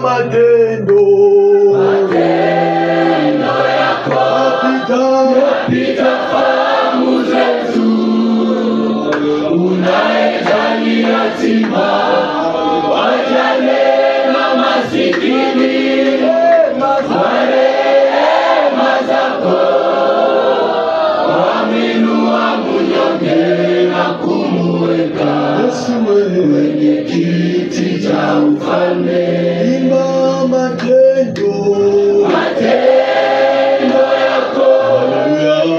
matendo yako yapita fahamu zetu. Unayejali yatima, wajane na masikini, kwa rehema zako wameinua mnyonge na kumuweka kwenye kiti cha ufalme. Imba matendo yako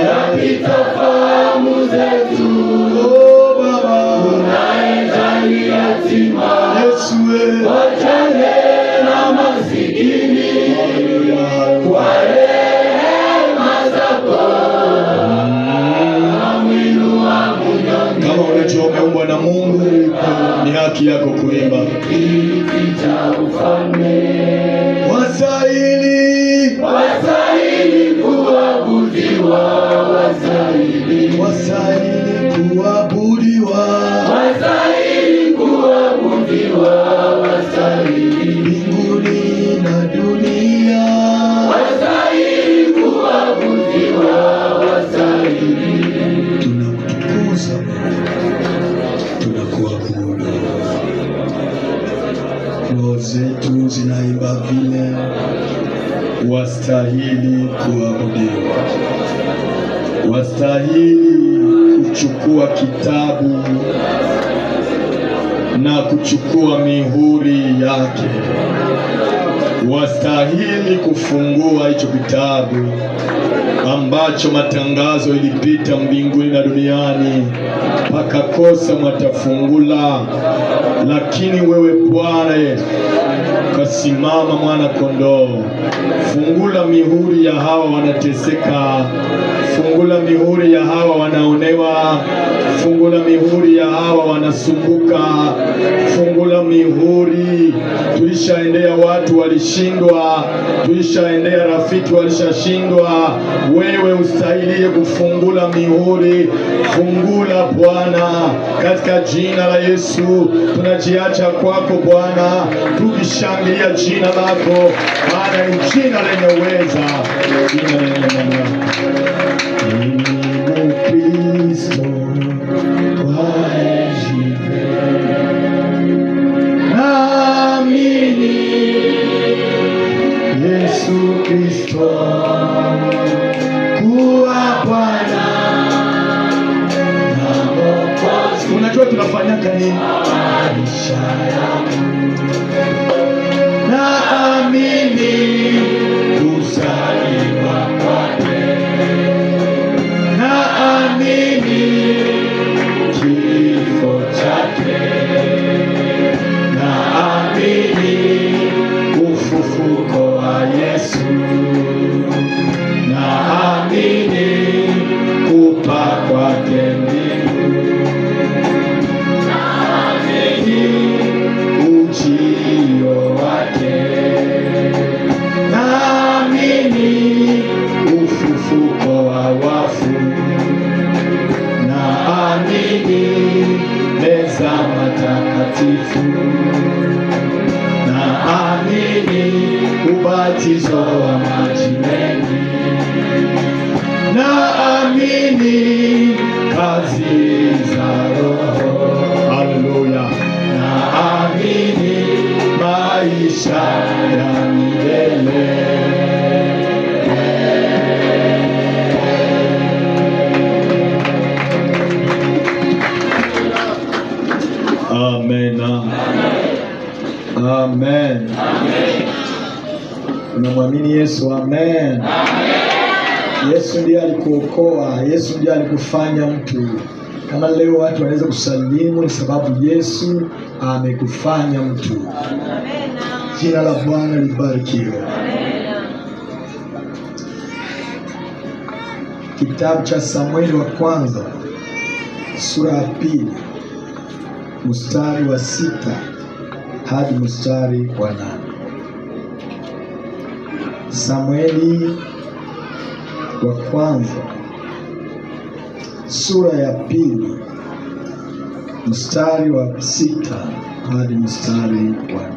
yapita fahamu zetu. Unayejali yatima, wajane na masikini, kwa rehema zako wameinua mnyonge. Kama unajua umeumbwa na Mungu, ni haki yako kuimba. Kiti cha ufalme Wastahili kuabudiwa, wastahili kuabudiwa, mbinguni na dunia, tunakutukuza, tunakuabudu. Roho zetu zinaimba vile, wastahili kuabudiwa, wastahili kuchukua kitabu na kuchukua mihuri yake, wastahili kufungua hicho kitabu ambacho matangazo ilipita mbinguni na duniani, pakakosa mwatafungula, lakini wewe Bwana Yesu kasimama, mwana kondoo. Fungula mihuri ya hawa wanateseka, fungula mihuri ya hawa wanaonewa, fungula mihuri ya hawa wanasumbuka, fungula mihuri. Tulishaendea watu walishindwa, tulishaendea rafiki walishashindwa. Wewe ustahilie kufungula mihuri, fungula Bwana, katika jina la Yesu. Tunajiacha kwako Bwana, tukishangilia jina lako, maana ni jina lenye uweza, jina lenye mamlaka. Kristo wajipe, naamini Yesu Kristo kuwa Bwana na Mwokozi. Unajua tunafanyaka nini? Maisha yangu naamini kuzaliwa kwake, naamini kifo chake, naamini ufufuko wa Yesu, naamini kupaa kwake mbinguni, naamini ujio wake, naamini ufufuko wa wafu, naamini meza matakatifu, naamini ubatizo wa maji mengi, naamini kazi za Roho. Haleluya. Naamini maisha ya milele. Amen. Amen. Unamwamini Yesu? Amen. Yesu ndiye alikuokoa, Yesu ndiye alikufanya mtu. Kama leo watu wanaweza kusalimu, ni sababu Yesu amekufanya mtu. Jina la Bwana libarikiwe. Kitabu cha Samueli wa kwanza sura ya 2 mstari wa 6 hadi mstari wa 8. Samueli wa kwanza sura ya 2 mstari wa 6 hadi mstari wa 8.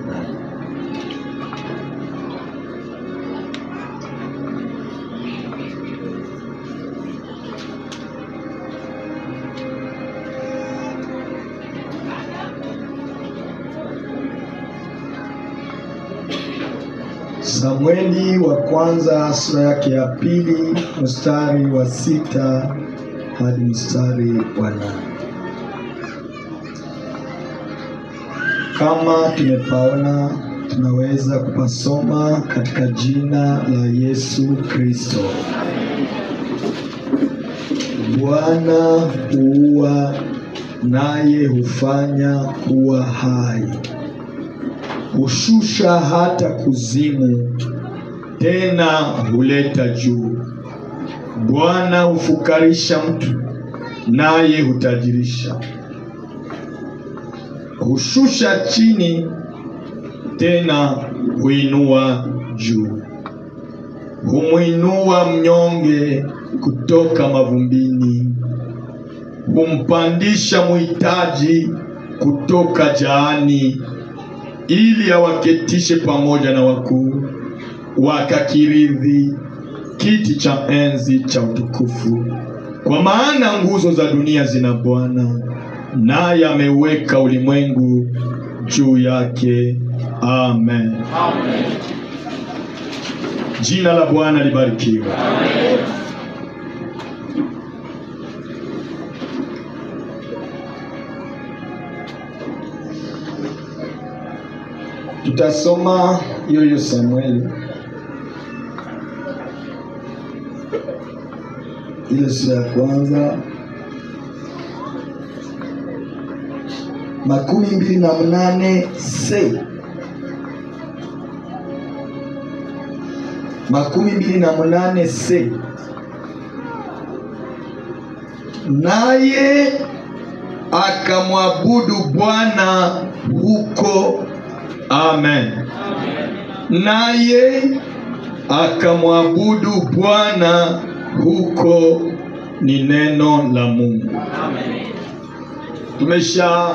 Samueli wa kwanza sura yake ya 2 mstari wa 6 hadi mstari wa 8. Kama tumepaona, tunaweza kupasoma katika jina la Yesu Kristo. Bwana huua naye hufanya kuwa hai, hushusha hata kuzimu, tena huleta juu. Bwana hufukarisha mtu, naye hutajirisha. Hushusha chini, tena huinua juu. Humuinua mnyonge kutoka mavumbini, humpandisha muhitaji kutoka jaani, ili awaketishe pamoja na wakuu, wakakirithi kiti cha enzi cha utukufu. Kwa maana nguzo za dunia zina Bwana, naye ameweka ulimwengu juu yake. Amen. Amen. Jina la Bwana libarikiwe. Amen. Tutasoma hiyo Samueli ile sura ya kwanza 28 28. Naye akamwabudu Bwana huko. Amen. Naye akamwabudu Bwana huko, ni neno la Mungu. Amen. Tumesha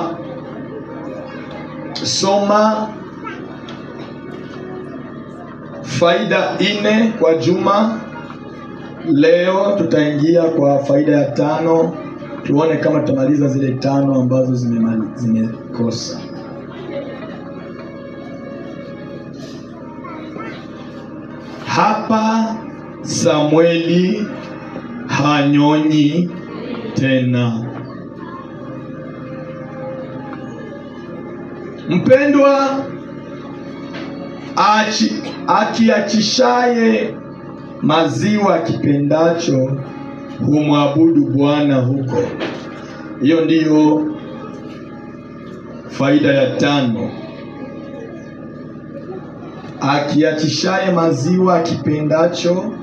soma faida 4 kwa juma. Leo tutaingia kwa faida ya 5, tuone kama tutamaliza zile 5 ambazo zimekosa. Hapa Samueli hanyonyi tena. Mpendwa, akiachishaye maziwa kipendacho humwabudu Bwana huko. Hiyo ndiyo faida ya 5. Akiachishaye maziwa kipendacho.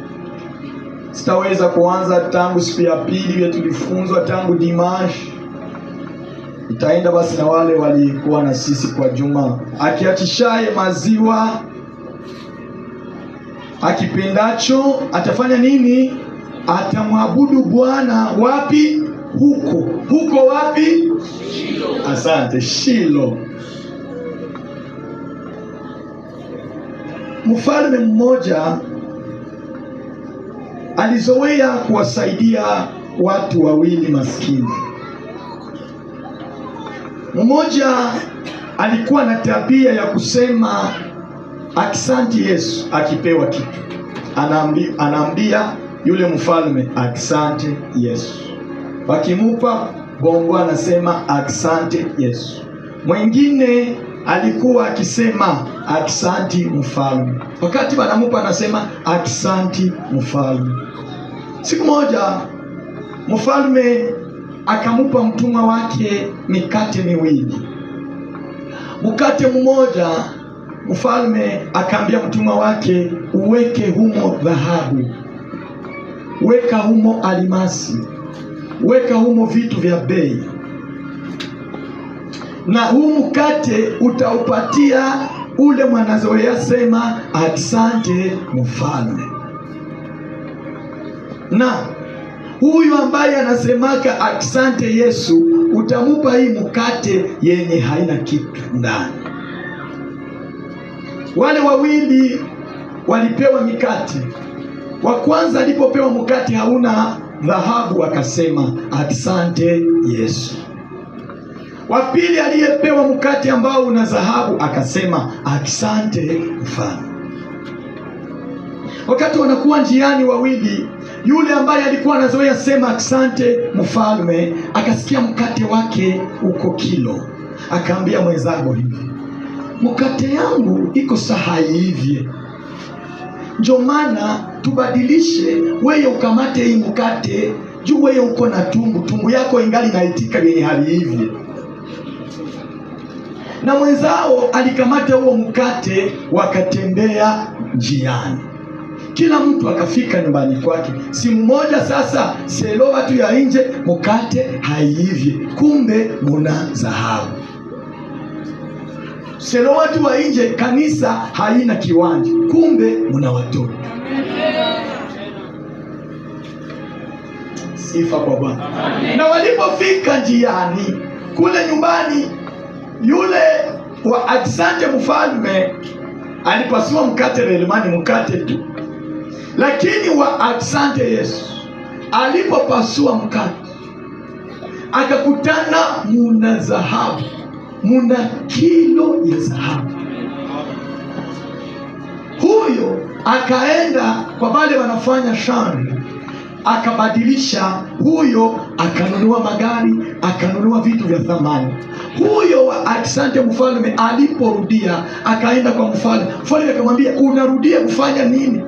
Sitaweza kuanza tangu siku ya pili ya tulifunzwa tangu Dimash. Itaenda basi na wale walikuwa na sisi kwa juma. Akiachishaye maziwa akipendacho atafanya nini? Atamwabudu Bwana wapi? Huko. Huko wapi? Shilo. Asante, Shilo. Mfalme mmoja alizoea kuwasaidia watu wawili maskini. Mmoja alikuwa na tabia ya kusema asante Yesu akipewa kitu. Anaambia yule mfalme asante Yesu. Wakimupa bongo anasema asante Yesu. Mwingine alikuwa akisema asante mfalme. Wakati wanamupa anasema asante mfalme. Siku moja mfalme akamupa mtumwa wake mikate miwili. Mkate mmoja mfalme akaambia mtumwa wake, uweke humo dhahabu, weka humo almasi, weka humo vitu vya bei, na huu mkate utaupatia ule mwanazoea sema asante mfalme. Na huyu ambaye anasemaka asante Yesu, utamupa hii mkate yenye haina kitu ndani. Wale wawili walipewa mikate. Wa kwanza alipopewa mkate hauna dhahabu akasema asante Yesu. Wa pili aliyepewa mkate ambao una dhahabu akasema asante mfalme. Wakati wanakuwa njiani wawili, yule ambaye alikuwa anazoea sema asante mfalme, akasikia mkate wake uko kilo. Akaambia mwenzako hivi, mkate yangu iko saha hivi, ndio maana tubadilishe, wewe ukamate hii mkate, juu wewe uko na tumbu yako ingali naitika yenye hali hivi. Na mwenzao alikamata huo mkate, wakatembea njiani. Kila mtu akafika nyumbani kwake. Simu moja sasa, selo watu ya nje, mkate haivye, kumbe muna dhahabu. Selo watu wa nje, kanisa haina kiwanja, kumbe muna watoto. Sifa kwa Bwana. Na walipofika njiani kule nyumbani, yule wa asante mfalme alipasua mkate relemani, mkate tu. Lakini wa asante Yesu alipopasua mkate, akakutana muna dhahabu, muna kilo ya dhahabu. Huyo akaenda kwa wale wanafanya shamba, akabadilisha. Huyo akanunua magari, akanunua vitu vya thamani. Huyo wa asante mfalme aliporudia, akaenda kwa mfalme. Mfalme akamwambia, unarudia kufanya nini?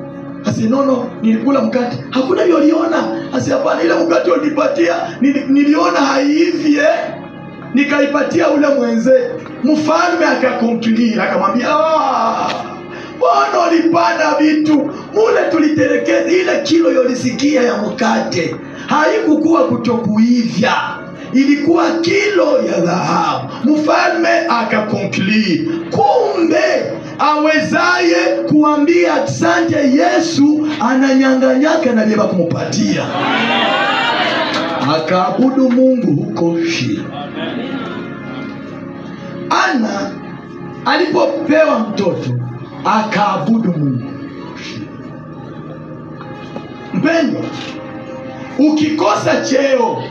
Asi, nono, nilikula mkate. Hakuna yoliona. Asi, hapana, ile mkate unipatia niliona haivye, nikaipatia ule mwenze. Mfalme akakonkilia, akamwambia, Bwana ulipanda vitu mule, tulitelekeza ile kilo yolisikia ya mkate, haikukuwa kutokuivya, ilikuwa kilo ya dhahabu. Mfalme akakonkli, kumbe awezaye kuambia asante Yesu ananyanganyaka na liba kumupatia. Akaabudu Mungu huko Shilo. Ana alipopewa mtoto akaabudu Mungu. Mpendwa, ukikosa cheo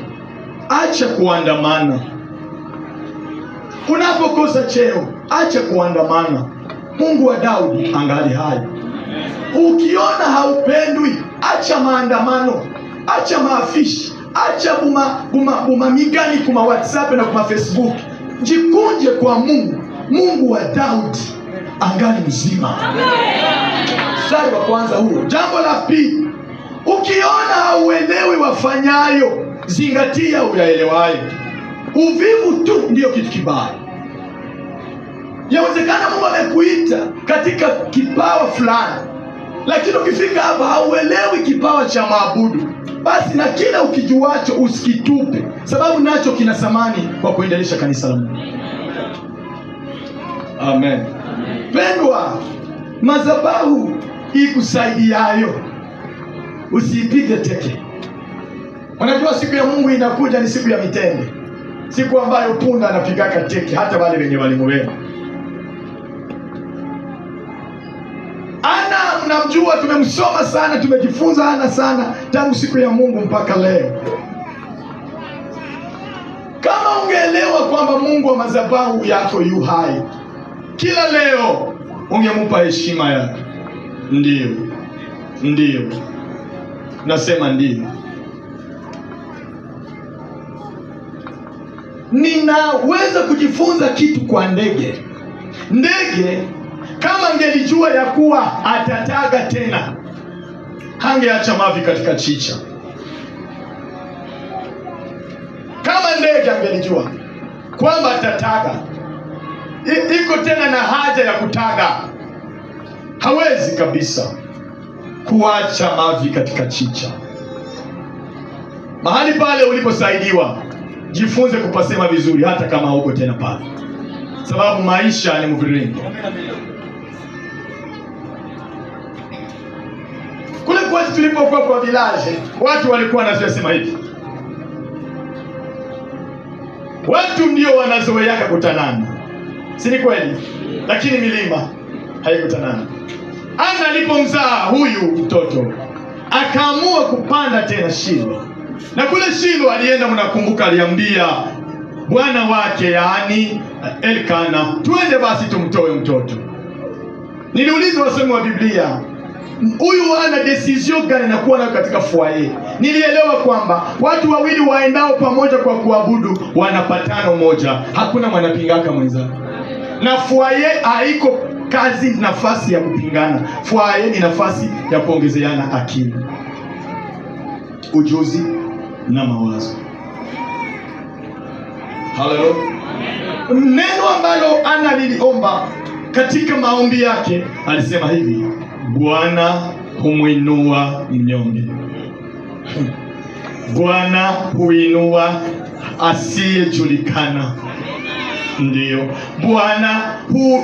acha kuandamana. Unapokosa cheo acha kuandamana. Mungu wa Daudi angali hai. Ukiona haupendwi acha maandamano, acha maafishi, acha buma migani kuma WhatsApp na kuma Facebook. Jikunje kwa Mungu. Mungu wa Daudi angali mzima. Mstari wa kwanza huo. Jambo la pili, ukiona hauelewi wafanyayo, zingatia uyaelewayo. Uvivu tu ndio kitu kibaya. Yawezekana Mungu amekuita katika kipawa fulani, lakini ukifika hapa hauelewi kipawa cha maabudu, basi na kila ukijuacho usikitupe, sababu nacho kina thamani kwa kuendelesha kanisa la Mungu. Amen. Pendwa, madhabahu ikusaidiayo usiipige teke. Unajua siku ya Mungu inakuja ni siku ya mitende, siku ambayo punda anapigaka teke, hata wale wenye walimwema. Ana mnamjua, tumemsoma sana, tumejifunza Ana sana tangu siku ya Mungu mpaka leo. Kama ungeelewa kwamba Mungu wa madhabahu yako yu hai, kila leo ungemupa heshima yake. Ndiyo, nasema ndiyo. Ninaweza kujifunza kitu kwa ndege. Ndege kama angelijua ya kuwa atataga tena, hangeacha mavi katika chicha. Kama ndege angelijua kwamba atataga, iko tena na haja ya kutaga, hawezi kabisa kuacha mavi katika chicha. Mahali pale uliposaidiwa, jifunze kupasema vizuri hata kama hauko tena pale, sababu maisha ni mviringo. Kule kwetu tulipokuwa kwa village, watu walikuwa wanasema hivi, watu ndio wanazoeaka kutanana, si ni kweli? Lakini milima haikutanana. Ana alipomzaa huyu mtoto, akaamua kupanda tena Shilo. Na kule Shilo alienda, mnakumbuka, aliambia bwana wake, yaani Elkana, twende basi tumtoe mtoto. Niliuliza wasomi wa Biblia, huyu ana decision gani nakuwa nayo katika foyer. Nilielewa kwamba watu wawili waendao pamoja kwa kuabudu wanapatano moja, hakuna mwanapingaka mwenzake. Na foyer haiko kazi nafasi ya kupingana. Foyer ni nafasi ya kuongezeana akili, ujuzi na mawazo. Haleluya. Neno ambalo Ana liliomba katika maombi yake, alisema hivi: Bwana humwinua mnyonge. Bwana huinua asiyejulikana. Ndiyo, Bwana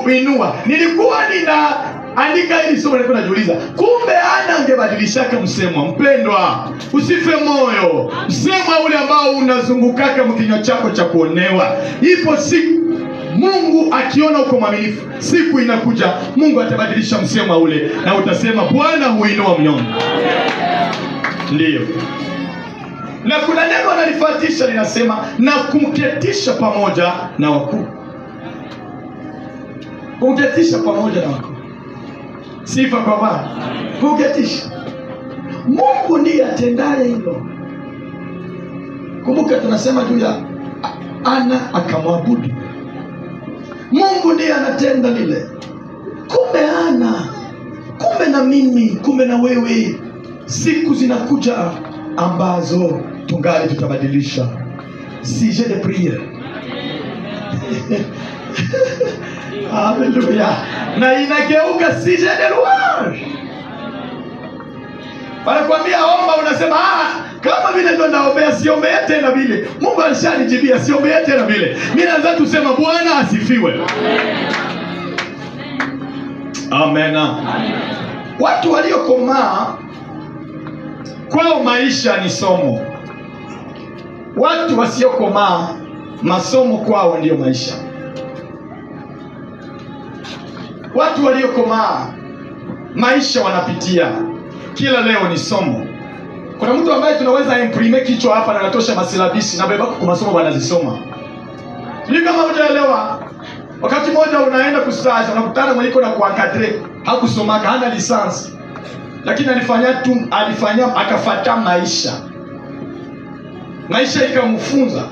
huinua. Nilikuwa ninaandika hili somo, nilikuwa najiuliza, kumbe Ana angebadilishaka msemo. Mpendwa, usife moyo. Msemo ule ambao unazungukaka mkinywa chako cha kuonewa, ipo siku Mungu akiona uko mwaminifu, siku inakuja Mungu atabadilisha msemo ule na utasema Bwana huinua mnyonge. Ndiyo. Na kuna neno analifuatisha linasema na kumketisha pamoja na wakuu. Kumketisha pamoja na wakuu. Sifa kwa Bwana. Kumketisha. Mungu ndiye atendaye hilo. Kumbuka tunasema juu ya Ana akamwabudu. Mungu ndiye anatenda lile. Kumbe Ana, kumbe na mimi, kumbe na wewe, siku zinakuja ambazo tungali tutabadilisha sujet de prière. Haleluya. Na inageuka sujet de louange. Wanakuambia omba, unasema kama vile ndo naombea, siombea tena vile. Mungu alishanijibia, siombea tena vile. Mimi naanza kusema Bwana asifiwe. Amen. Amen. Watu waliokomaa kwao maisha ni somo. Watu wasiokomaa masomo kwao ndio maisha. Watu waliokomaa maisha wanapitia kila leo ni somo. Kuna mtu ambaye tunaweza imprime kichwa hapa na anatosha masilabisi na bebako kwa masomo wanazisoma. Ni kama hujaelewa. Wakati mmoja unaenda kustaji, unakutana mwaliko na kuankadre, hakusomaka, hana lisansi. Lakini alifanya akafuata maisha. Maisha ikamfunza.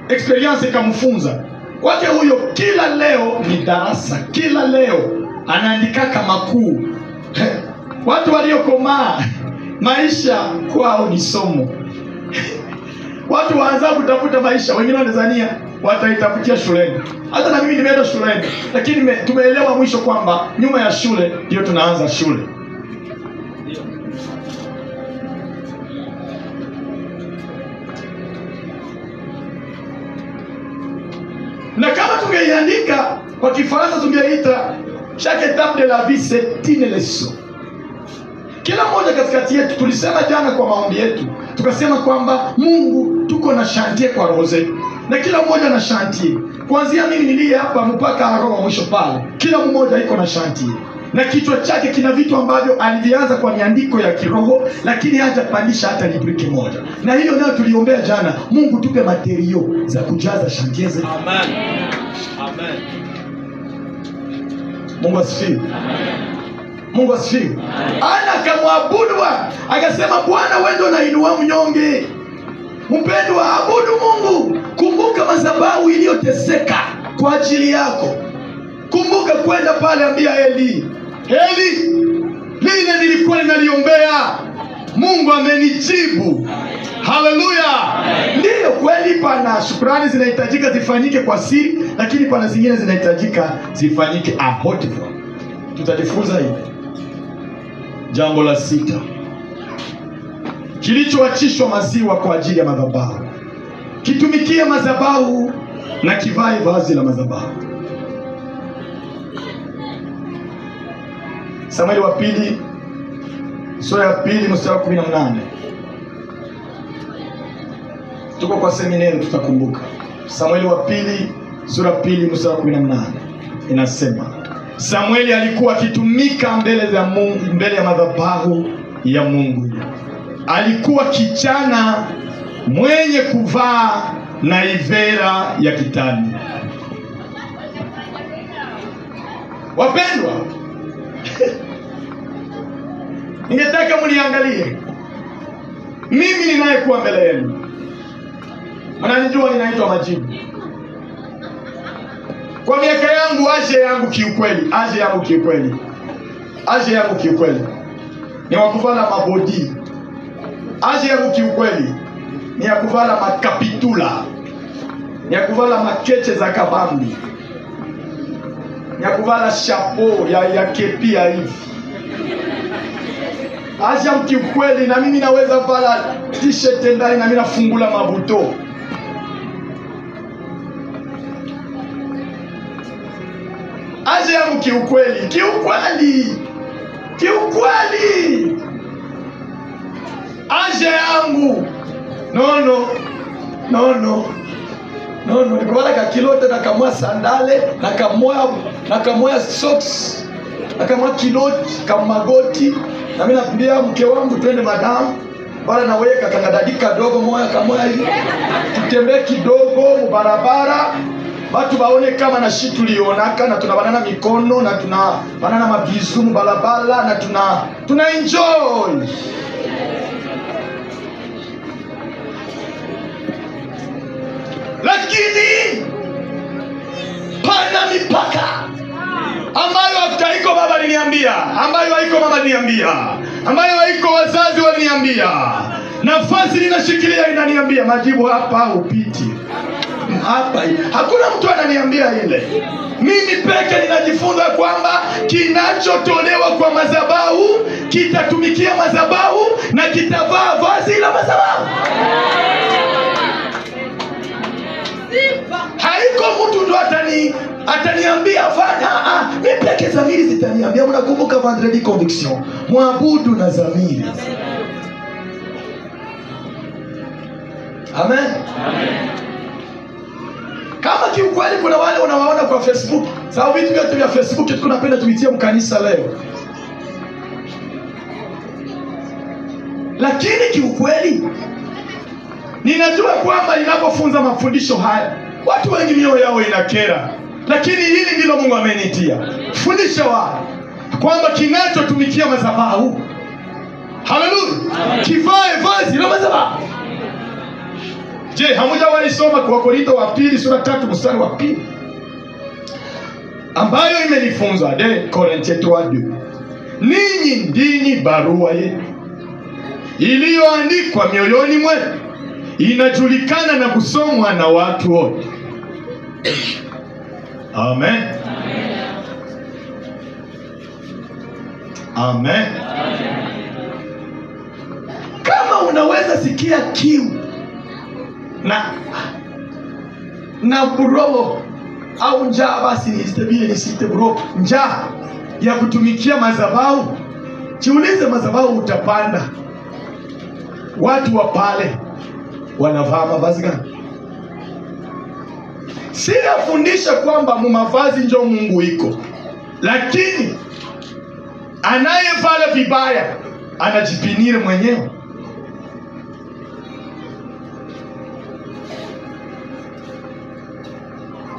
Experience ikamfunza. Wake huyo kila leo ni darasa. Kila leo anaandika kama makuu. Watu waliokomaa maisha kwao ni somo. Watu waanza kutafuta maisha, wengine wanadhania wataitafutia shuleni. Hata na mimi nimeenda shuleni, lakini tumeelewa mwisho kwamba nyuma ya shule ndio tunaanza shule. Na kama tungeiandika kwa Kifaransa tungeita chaque étape de la vie c'est une leçon. Kila mmoja katikati yetu, tulisema jana kwa maombi yetu, tukasema kwamba Mungu tuko na chantier kwa roho zetu. Na kila mmoja na chantier. Kuanzia mimi niliye hapa mpaka roho mwisho pale. Kila mmoja iko na chantier. Na kichwa chake kina vitu ambavyo alivianza kwa miandiko ya kiroho, lakini hajapandisha hata libriki moja. Na hiyo nayo tuliombea jana, Mungu tupe materio za kujaza chantier zetu. Amen. Amen. Mungu asifiwe. Amen. Mungu asifiwe. Ana akamwabudu, akasema Bwana wewe ndio unainua mnyonge. Mpendwa, abudu Mungu. Kumbuka madhabahu iliyoteseka kwa ajili yako. Kumbuka kwenda pale, ambia Eli, lile nilikuwa ninaliombea, Mungu amenijibu. Haleluya. Ndiyo kweli, pana shukrani zinahitajika zifanyike kwa siri, lakini pana zingine zinahitajika zifanyike ahotifo. Tutajifunza hivi. Jambo la 6. Kilichoachishwa maziwa kwa ajili ya madhabahu, kitumikie madhabahu na kivae vazi la madhabahu. Samueli wa pili sura ya 2 mstari wa 18. Tuko kwa seminari, tutakumbuka. Samueli wa pili sura ya 2 mstari wa 18 inasema, Samueli alikuwa akitumika mbele ya Mungu, mbele ya madhabahu ya Mungu. Alikuwa kijana mwenye kuvaa naivera ya kitani. Wapendwa, Ningetaka mniangalie mimi ninayekuwa mbele yenu. Mnanijua ninaitwa Majibu. Kwa miaka yangu, aje yangu kiukweli ni wakuvala mabodi. Aje yangu kiukweli ni ya kuvala makapitula, ni ya kuvala makeche za kabambi, ni ya kuvala chapeau ya kepia hivi. Aje yangu kiukweli, na mimi naweza vala t-shirt ndani na mimi nafungula mabuto. Aje yangu kiukweli. Aje yangu no nikuvala kakilote na kamwa sandale na kamwa socks na kamwa kiloti kamagoti, na mimi naambia mke wangu twende madam bala na wewe kakadadika dogo moya kamoya hivi tutembee kidogo barabara, watu baone kama na shit tulionaka, na tunabanana mikono na tunabanana mabizu balabala na tuna enjoy. Lakini pana mipaka ambayo haiko baba aliniambia, ambayo haiko mama aliniambia, ambayo haiko wazazi waliniambia, nafasi ninashikilia inaniambia Majibu hapa upiti. Hapa hakuna mtu ananiambia ile. Mimi peke ninajifunza kwamba kinachotolewa kwa madhabahu kitatumikia madhabahu na kitavaa vazi la madhabahu. Haiko mtu ndo ataniambia fanya. Mimi peke zamiri zitaniambia. Mnakumbuka vendredi conviction, mwabudu na zamiri. Amen. Kama kiukweli kuna wale unawaona kwa Facebook, sababu vitu vyote vya Facebook tunapenda tuitie mkanisa leo. Lakini kiukweli ninajua kwamba ninapofunza mafundisho haya watu wengi mioyo yao inakera, lakini hili ndilo Mungu amenitia. Fundisha wao kwamba kinachotumikia madhabahu, haleluya, kivae vazi la madhabahu. Je, hamujawahi soma kwa Korinto wa pili sura 3 mstari wa 2 ambayo imenifunza de Korinto 3:2, ninyi ndini barua yetu iliyoandikwa mioyoni mwetu, inajulikana na kusomwa na watu wote. Amen. Amen. Kama unaweza sikia kiu na bro au njaa, basi nisite bro, njaa ya kutumikia madhabahu, jiulize madhabahu utapanda, watu wa pale wanavaa mavazi gani? Sinafundisha kwamba mavazi ndio Mungu iko, lakini anayevala vibaya anajipinire mwenyewe.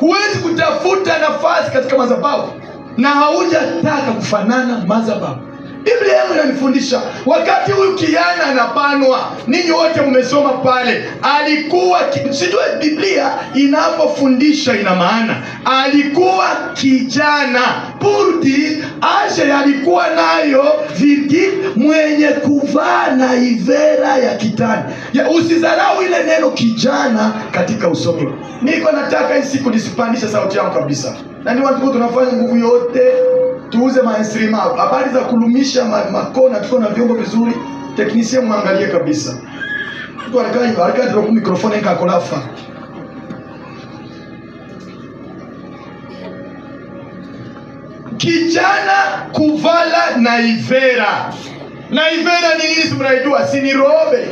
Huwezi kutafuta nafasi katika madhabahu na haujataka kufanana madhabahu. Biblia yangu inanifundisha wakati huyu kijana anapanwa, ninyi wote mmesoma pale, alikuwa sijui Biblia inapofundisha ina maana alikuwa kijana purdi aje alikuwa nayo virgi mwenye kuvaa na ivera ya kitani. Usizarau ile neno kijana katika usomi. Niko nataka hii siku nisipandishe sauti yangu kabisa, na ni watu tunafanya nguvu yote tuuze mainstream. Habari za kulumisha makona tuko na vyombo vizuri, technicien muangalie kabisa. Mtu anakaa ndio mikrofoni ikakolafa. Kijana kuvala na ivera. Na ivera ni nini mnaijua? Si ni robe.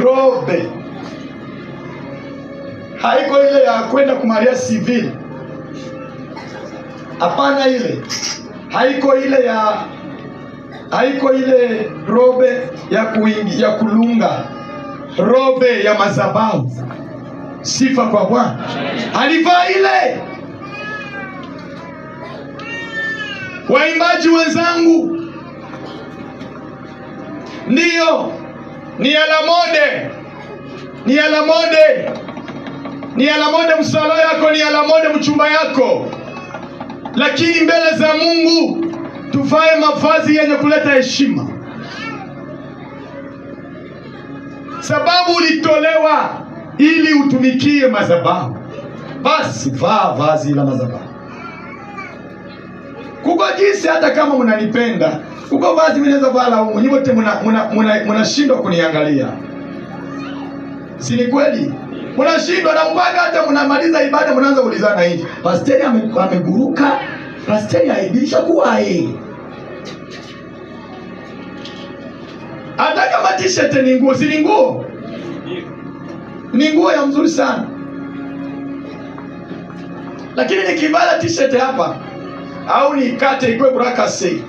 Robe. Haiko ile ya kwenda kumaria civil. Hapana, ile haiko ile robe ya kulunga, robe ya madhabahu. Sifa kwa Bwana. Alivaa ile. Waimbaji wenzangu, ndiyo ni alamode, ni alamode, ni alamode msalo yako, ni alamode mchumba yako, lakini mbele za Mungu tuvae mavazi yenye kuleta heshima, sababu ulitolewa ili utumikie madhabahu. Basi vaa vazi la madhabahu. Kuko jinsi, hata kama mnanipenda, kuko vazi mnaweza vala huko, nyinyi wote mnashindwa kuniangalia. Si ni kweli? Mnashindwa na mpaka hata mnamaliza ibada mnaanza kuulizana hivi, pasteri ameguruka, pasteri aibisha kuwa yeye. Hata kama t-shirt ni nguo, si ni nguo? Ni nguo ya mzuri sana. Lakini nikivala t-shirt hapa au nikate ikwe buraka sei,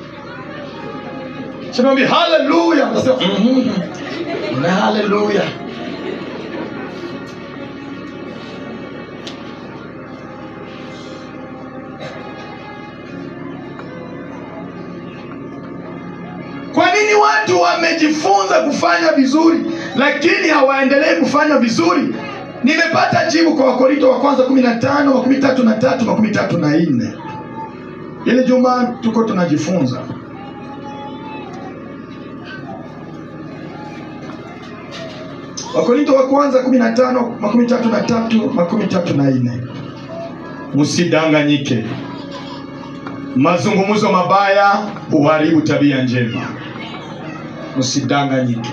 Shemambi haleluya, mtasema na haleluya. Kwa nini watu wamejifunza kufanya vizuri lakini hawaendelei kufanya vizuri? Nimepata jibu kwa Wakorintho wa kwanza 15:33-34. Ile juma tuko tunajifunza. Wakorintho wa kwanza 15:33-34. Msidanganyike. Mazungumzo mabaya huharibu tabia njema. Msidanganyike.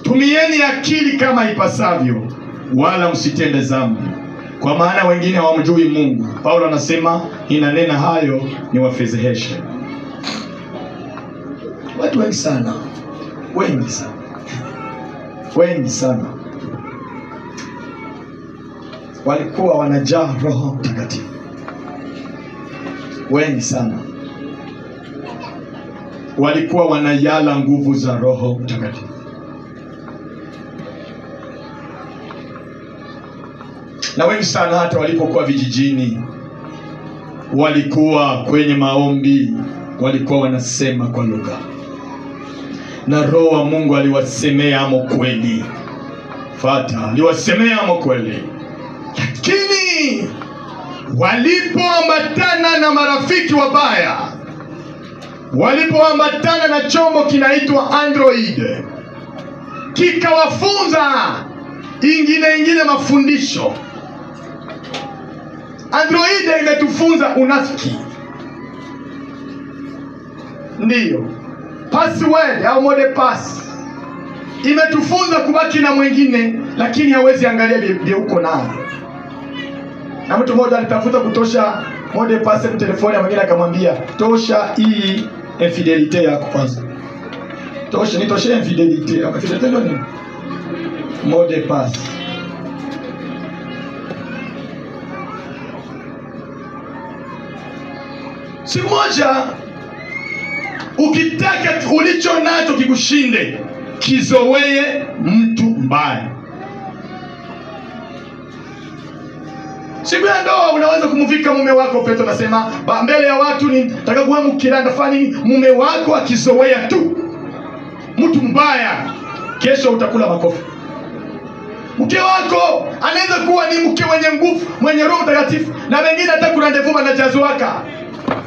Tumieni akili kama ipasavyo, wala msitende dhambi, kwa maana wengine hawamjui Mungu. Paulo anasema inanena hayo ni wafedheheshe. Watu wengi sana, wengi sana walikuwa wanajaa Roho Mtakatifu. Wengi sana walikuwa wanayala nguvu za Roho Mtakatifu. Na wengi sana hata walipokuwa vijijini, walikuwa kwenye maombi, walikuwa wanasema kwa lugha, na Roho wa Mungu aliwasemea amo kweli. Fata, aliwasemea amo kweli. Lakini walipoambatana na marafiki wabaya, walipoambatana na chombo kinaitwa Android, kikawafunza ingine mafundisho. Android imetufunza unafiki. Ndiyo. Password au mode pass imetufunza kubaki na mwingine, lakini hawezi angalia bia uko nayo. Na mtu mmoja alitafuta kutosha mode pass ya telefoni, mwingine akamwambia tosha hii infidelity yako kwanza. Tosha nitoshe infidelity. Infidelity ndio nini? Mode pass. Siku moja ukitaka ulicho nacho kikushinde, kizoee mtu mbaya. Siku ya ndoa unaweza kumvika mume wako Petro nasema mbele ya watu nitaka kuwa mkiranda fani, mume wako akizoea tu mtu mbaya, kesho utakula makofi. Mke wako anaweza kuwa ni mke mwenye nguvu, mwenye Roho Mtakatifu, na wengine hata kurandevu manajazo waka.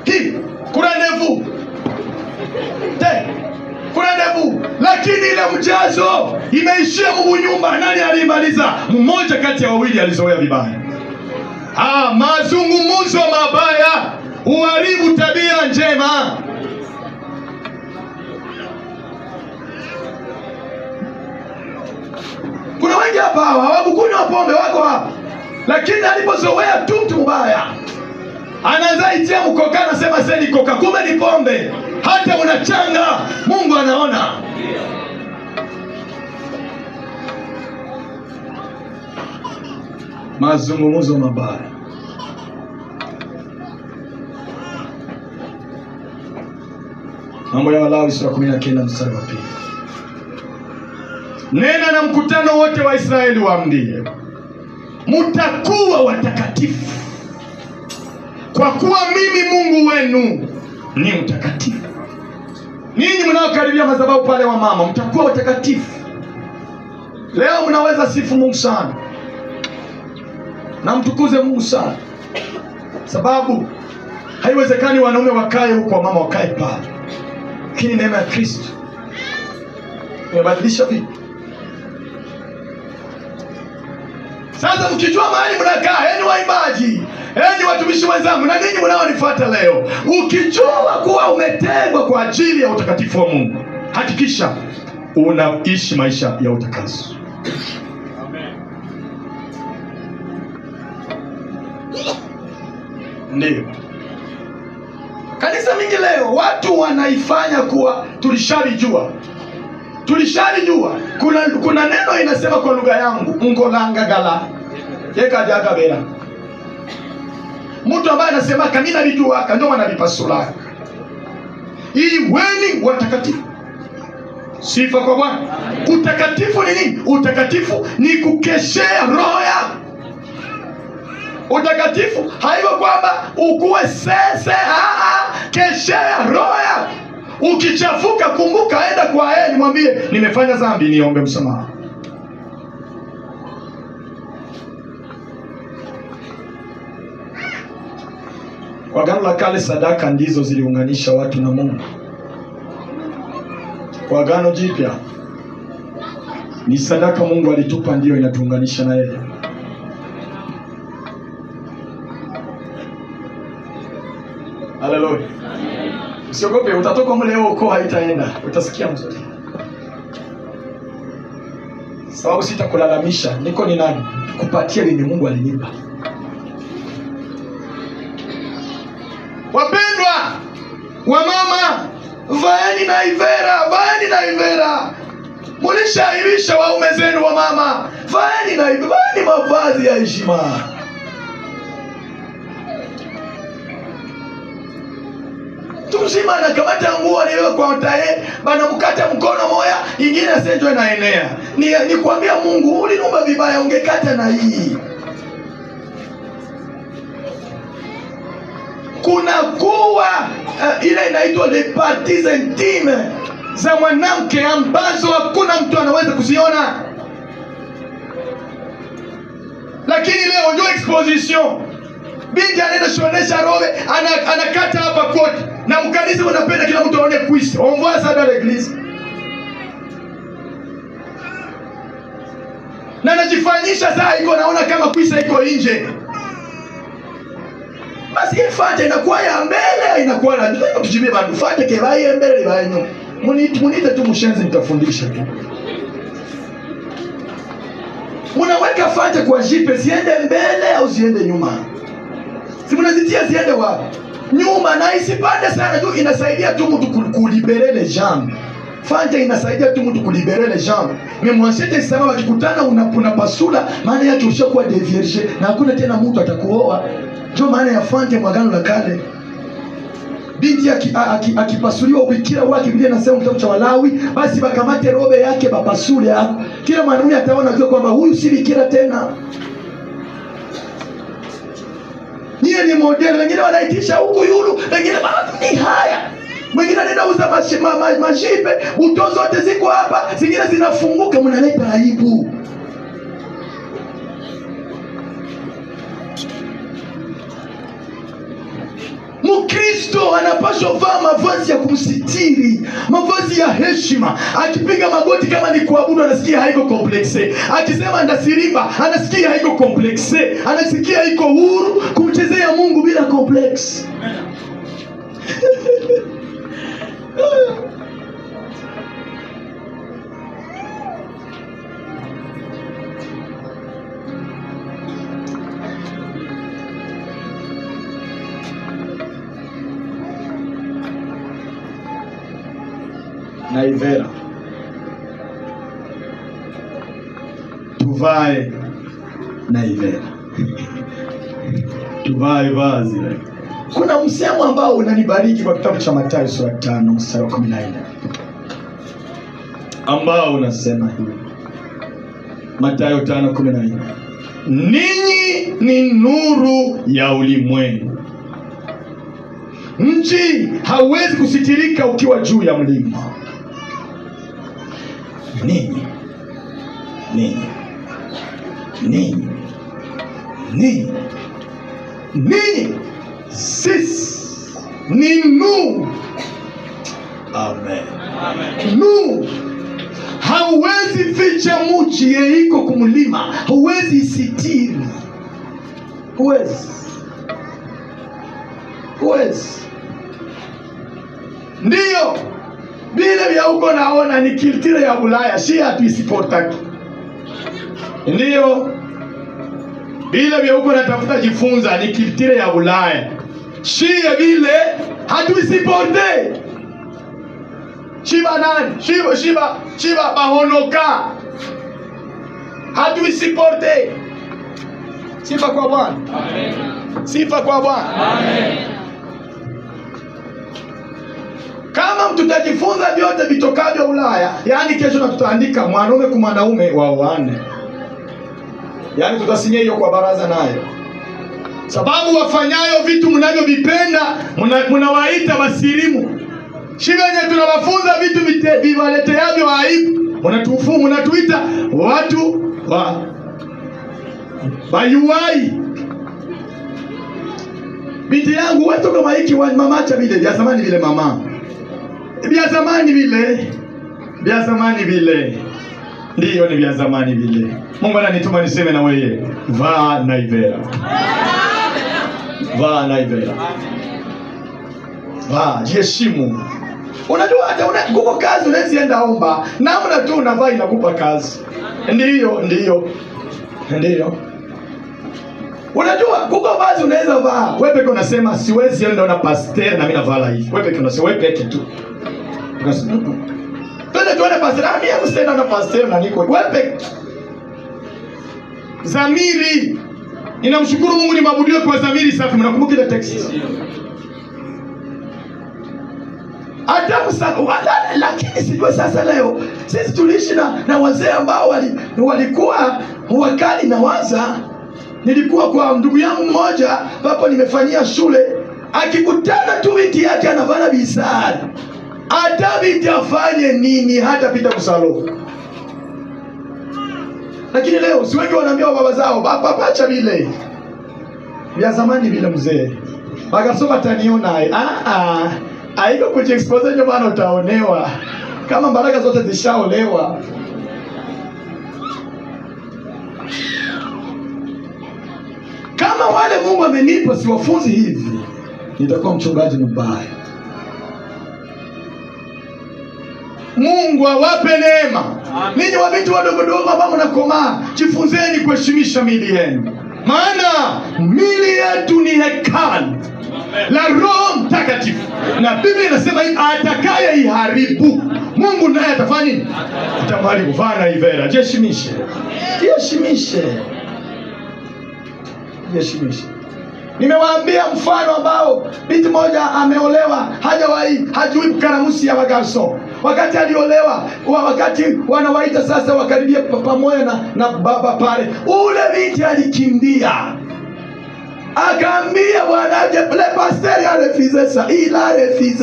Hii kurandevu. Kurandevu, lakini ile mjazo imeishia nyumba. Nani alimaliza? Mmoja kati ya wawili alizoea vibaya. Mazungumzo mabaya uharibu tabia njema. Kuna wengi hapa hawakunywa pombe, wako hapa, lakini alipozoea tu mtu mbaya anaanza itia mkoka, anasema sasa ni koka, kumbe ni pombe. Hata unachanga, Mungu anaona. Mazungumzo mabaya. Mambo ya Walawi sura 19 mstari wa 2. Nena na mkutano wote wa Israeli waambie, mtakuwa watakatifu kwa kuwa mimi Mungu wenu ni mtakatifu. Ninyi mnaokaribia madhabahu pale wa mama, mtakuwa watakatifu. Leo mnaweza sifu Mungu sana na mtukuze Mungu sana, sababu haiwezekani wanaume wakae huko, wa mama wakae pale. Lakini neema ya Kristo imebadilisha vipi? Sasa mkijua mahali mnakaa, enyi waimbaji, enyi watumishi wenzangu, na ninyi mnaonifuata leo, ukijua kuwa umetengwa kwa ajili ya utakatifu wa Mungu, hakikisha unaishi maisha ya utakaso. Amen. Ndio kanisa mingi leo watu wanaifanya kuwa tulishalijua. Kuna neno inasema kwa lugha yangu, ngolangagala yekajaga bera. Mtu ambaye anasema kamina lijua ndio wanalipasula. Ili weni watakatifu. Sifa kwa Bwana. Utakatifu ni nini? Utakatifu ni kukeshea roho yako. Utakatifu haiko kwamba ukuwe sese, keshea roho yako. Ukichafuka, kumbuka, enda kwa yeye, mwambie nimefanya dhambi, niombe msamaha. Kwa Agano la Kale sadaka ndizo ziliunganisha watu na Mungu. Kwa Agano Jipya ni sadaka Mungu alitupa ndio inatuunganisha na yeye. Haleluya. Usiogope, utatoka mleo uko haitaenda, utasikia mzuri. Sababu sitakulalamisha, niko ni nani kupatia lini Mungu alinipa. Wapendwa wa mama, vaeni na ivera. Mulishairisha waume zenu wa mama, vaeni mavazi ya heshima. Tumzima anakamata nguo niwe kwa mtae, bana mkata mkono moya, ingine asenjwe na enea. Ni kuambia Mungu, ulinumba vibaya, ungekata na hii. Kuna kuwa ile inaitwa les parties intimes za mwanamke ambazo hakuna mtu anaweza kuziona. Lakini leo ndio exposition. Binti anaenda shonesha robe, anakata hapa koti. Na mkanisa unapenda kila mtu aone kuisi. On voit ça dans l'église. Na najifanyisha saa iko naona kama kuisa iko nje. Basi ifate inakuwa ya mbele, inakuwa na ndio tujibie bandu fate kebaye mbele banyu. Munite tu mshenzi nitafundisha tu. Munaweka fate kwa jipe ziende mbele au ziende nyuma. Si munazitia ziende wapi? Nyuma, na isipande sana juu inasaidia tu mtu kulibere les jambes. Fante inasaidia tu mtu kulibere les jambes. Mais mwansete sema wakikutana unapasula, maana yake ushakuwa devierge na hakuna tena mtu atakuoa. Ndio maana ya fante kwa Agano la Kale. Binti akipasuliwa ubikira wake, Biblia inasema kitabu cha Walawi, basi bakamate robe yake bapasule hapo. Kila mwanamume ataona jua kwamba huyu si bikira tena. Niye ni model, wengine wanaitisha huku yulu, wengine ni haya. Mwingine anaenda uza mashipe, buto zote ziko hapa, zingine zinafunguka, mnaleta aibu. Mkristo anapaswa vaa mavazi ya kumsitiri, mavazi ya heshima. Akipiga magoti kama ni kuabudu, anasikia haiko komplexe. Akisema ndasirimba, anasikia haiko komplexe. Anasikia iko huru kumchezea Mungu bila komplexe. Na ivera tuvae na ivera tuvae vazi. Kuna msemo ambao unanibariki kwa kitabu cha Mathayo sura 5 mstari wa 14 ambao unasema hivi. Mathayo 5:14, ninyi ni nuru ya ulimwengu. Mji hauwezi kusitirika ukiwa juu ya mlima. Ninyi sisi ni nuru. Amen. Nuru hauwezi ficha mji yeiko kumlima, hauwezi isitiri. Huwezi. Ndiyo vile vya huko naona ni kiltire ya Ulaya, si hatuisipotaki. Ndiyo vile vya huko natafuta jifunza ni kiltire ya Ulaya, shie vile hatuisipote. Shiba nani? Shiba bahonoka, hatuisipote. Sifa kwa Bwana. Amen. Sifa kwa Bwana. Amen. Kama tutajifunza vyote vitokavyo Ulaya, yani kesho na tutaandika mwanaume kwa mwanaume waoane. Yani tutasinyia hiyo kwa baraza nayo. Sababu wafanyayo vitu mnavyovipenda mnawaita wasilimu. Shiba yenye tunawafunza vitu vivaleteavyo aibu, mnatuita watu wa bayuwai. Binti yangu wetu kama hiki wa mama acha vile vya zamani vile mama. Vya zamani vile. Ndiyo ni vya zamani vile. Mungu ananituma niseme na wewe, vaa naivera. Vaa, jiheshimu. Unajua hata kuko kazi unaweza enda omba, namna tu unavaa inakupa kazi. Ndiyo. Unajua kuko vazi unaweza vaa. Wewe peke unasema siwezi enda na pastor na mimi navala hivi. Wewe peke unasema wewe peke tu. Unasema twende tuone pastor, mimi hakusema na pastor na niko. Wewe peke. Zamiri. Ninamshukuru Mungu ni mabudio kwa zamiri safi. Mnakumbuka ile text? Adamu sana, lakini sijui sasa leo sisi tuliishi na wazee ambao walikuwa wakali na waza. Nilikuwa kwa ndugu yangu mmoja hapo nimefanyia shule, akikutana tu binti yake anavana bisari, hata binti afanye nini hata pita kusalo. Lakini leo si wengi wanaambia baba zao baba acha vile vya zamani vile mzee bakasoma taniona haiko kujiexpose ndio maana utaonewa kama baraka zote zishaolewa. Kama wale Mungu amenipa siwafunzi hivi, nitakuwa mchungaji mbaya. Mungu awape neema. Ninyi wabinti wadogo ambao mnakomaa, jifunzeni kuheshimisha miili yenu. Maana miili yetu ni hekalu la Roho Mtakatifu. Na Biblia inasema atakaye iharibu, Mungu naye atafanya nini? Atamharibu. Vana ivera, jiheshimishe. Nimewaambia mfano ambao binti moja ameolewa, hajui karamusi ya wagarso. Wakati aliolewa, wakati wanawaita sasa wakaribia pamoja na baba pale, ule binti alikimbia. Akaambia wanaje le pasteur ya refuze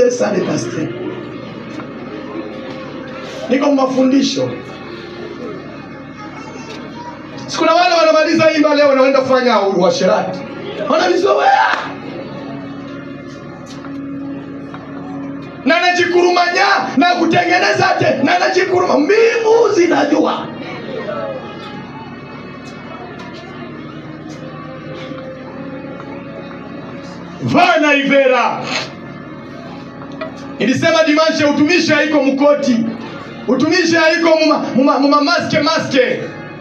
ça le pasteur. Niko mafundisho. Sikuna wale wanamaliza imba leo wanaenda kufanya uasherati. Wanalizoea. Na najikurumanya na kutengeneza ate na najikuruma mbingu zinajua. Vana ivera. Nilisema dimanche utumishi haiko mkoti. Utumishi haiko muma maske.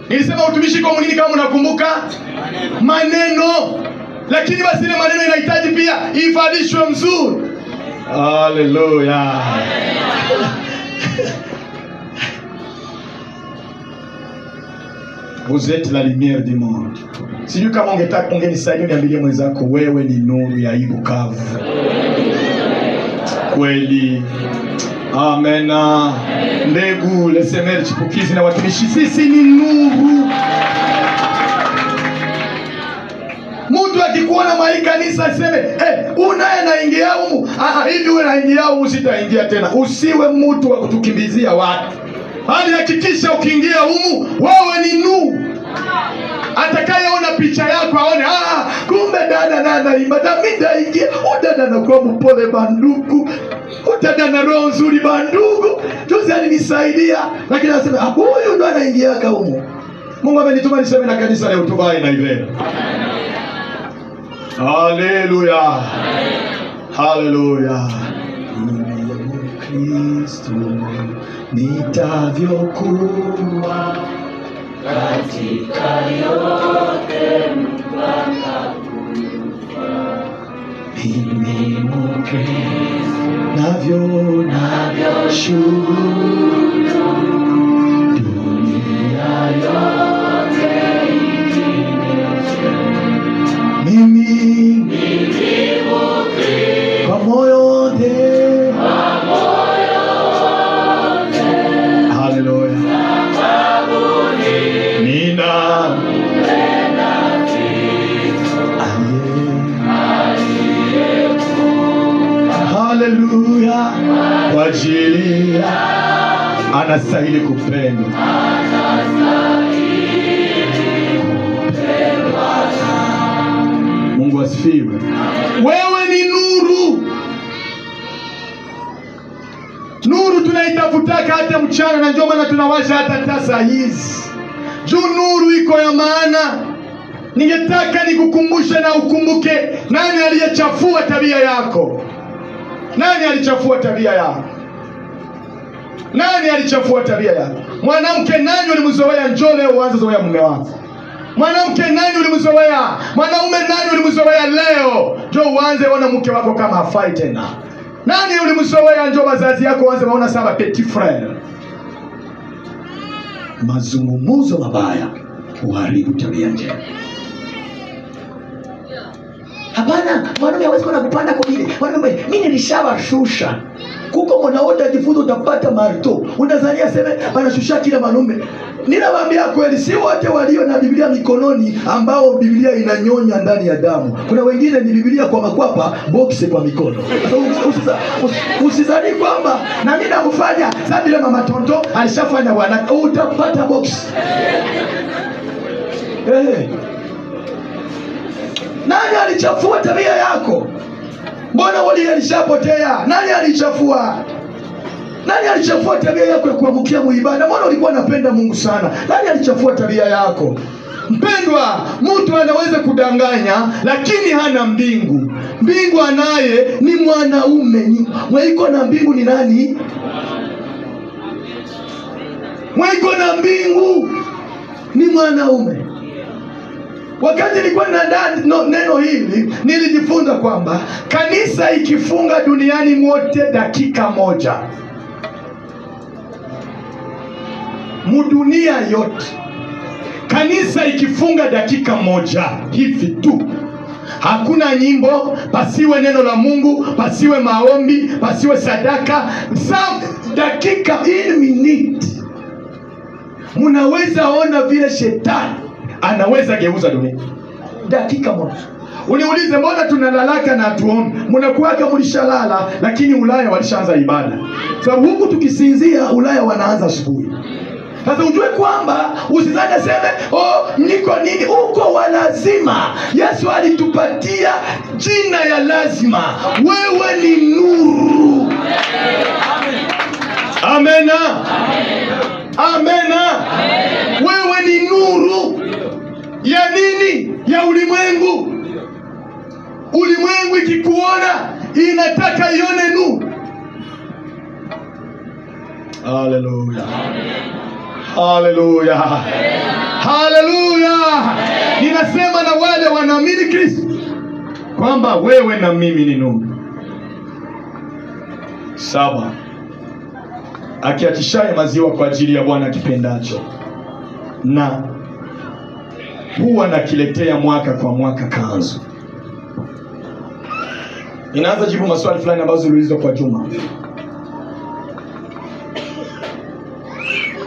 Nilisema utumishi kwa nini kama unakumbuka? Maneno. Lakini basi ile maneno inahitaji pia ivalishwe mzuri. Haleluya. Vous êtes la lumière du monde. Sijui kama ungenisaidia niambie mwenzako wewe ni nuru ya hii Bukavu. Kweli. Amen. Ndegu lesemeri chipukizi na watumishi, sisi ni nuru. Mtu akikuona mwa kanisa aseme unaye naingia humu. Hivi wewe naingia humu, sitaingia tena. Usiwe mtu wa kutukimbizia watu. Hadi hakikisha ukiingia humu wewe ni nuru. Atakayeona picha yako aone kumbe dada naimba na mimi ndaingia. Dada anakuwa mpole bandugu. Dada na roho nzuri bandugu. Juzi alinisaidia, lakini anasema huyu ndo anaingia humu. Mungu amenituma niseme na kanisa leo tuvae na ivera. Haleluya. Haleluya. Kristo nitavyokuwa katika yote mpaka kufa. Mimi Mkristo navyoshuhudu dunia yote ikiniacha. Mimi Mkristo kwa moyo wote. Haleluya. Haleluya. Kwa ajili anastahili kupendwa. Mungu asifiwe. Wewe ni nuru. Nuru tunaitafutaka hata mchana, na ndio maana tunawasha hata tasa hizi. Juu nuru iko ya maana. Ningetaka nikukumbushe na ukumbuke nani aliyechafua tabia yako. Nani alichafua tabia yako? Nani alichafua tabia yako? Mwanamke nani ulimzoea? Njoo leo uanze zoea mume wako. Mwanamke nani ulimzoea? Mwanaume nani ulimzoea? Leo njoo uanze ona mke wako kama hafai tena. Nani ulimzoea? Njoo wazazi yako uanze waona sawa petit frère. Mazungumzo mabaya huharibu tabia njema. Hapana, mwanaume hawezi kuwa kupanda kwa vile. Mwanaume mimi nilishawashusha. Kuko mwanaume ajifunza utapata marto. Unazania sema anashusha kila mwanaume. Ninawaambia kweli, si wote walio na Biblia mikononi ambao Biblia inanyonya ndani ya damu. Kuna wengine ni Biblia kwa makwapa, boxe kwa mikono. Usizani kwamba na mimi nakufanya sasa bila mama tonto alishafanya wana utapata box. Nani alichafua tabia yako? Mbona wali alishapotea? Nani alichafua? Nani alichafua tabia yako ya kuamkia muibada? Mbona ulikuwa unapenda Mungu sana? Nani alichafua tabia yako? Mpendwa, mtu anaweza kudanganya lakini hana mbingu. Mbingu anaye ni mwanaume. Mwaiko na mbingu ni nani? Mwaiko na mbingu ni mwanaume. Wakati nilikuwa neno hili nilijifunza kwamba kanisa ikifunga duniani mote dakika moja, mudunia yote kanisa ikifunga dakika moja hivi tu, hakuna nyimbo, pasiwe neno la Mungu, pasiwe maombi, pasiwe sadaka, dakika 1 minute, munaweza ona vile shetani anaweza geuza dunia. Dakika moja. Uniulize mbona tunalalaka na tuombe? Mnakuaga mlishalala lakini Ulaya walishaanza ibada. Sababu huku tukisinzia Ulaya wanaanza asubuhi. Sasa ujue kwamba usizane seme niko nini uko wa lazima. Yesu alitupatia jina ya lazima. Wewe ni nuru. Amena. Amena. Wewe ni nuru. Ya nini? Ya ulimwengu. Ulimwengu ikikuona inataka ione nuru. Haleluya. Haleluya. Haleluya. Ninasema na wale wanaamini Kristo kwamba wewe na mimi ni nuru. Saba. Akiatishaye maziwa kwa ajili ya Bwana kipendacho, na huwa nakiletea mwaka kwa mwaka kanzu. Inaanza jibu maswali fulani ambazo ziliulizwa kwa Juma.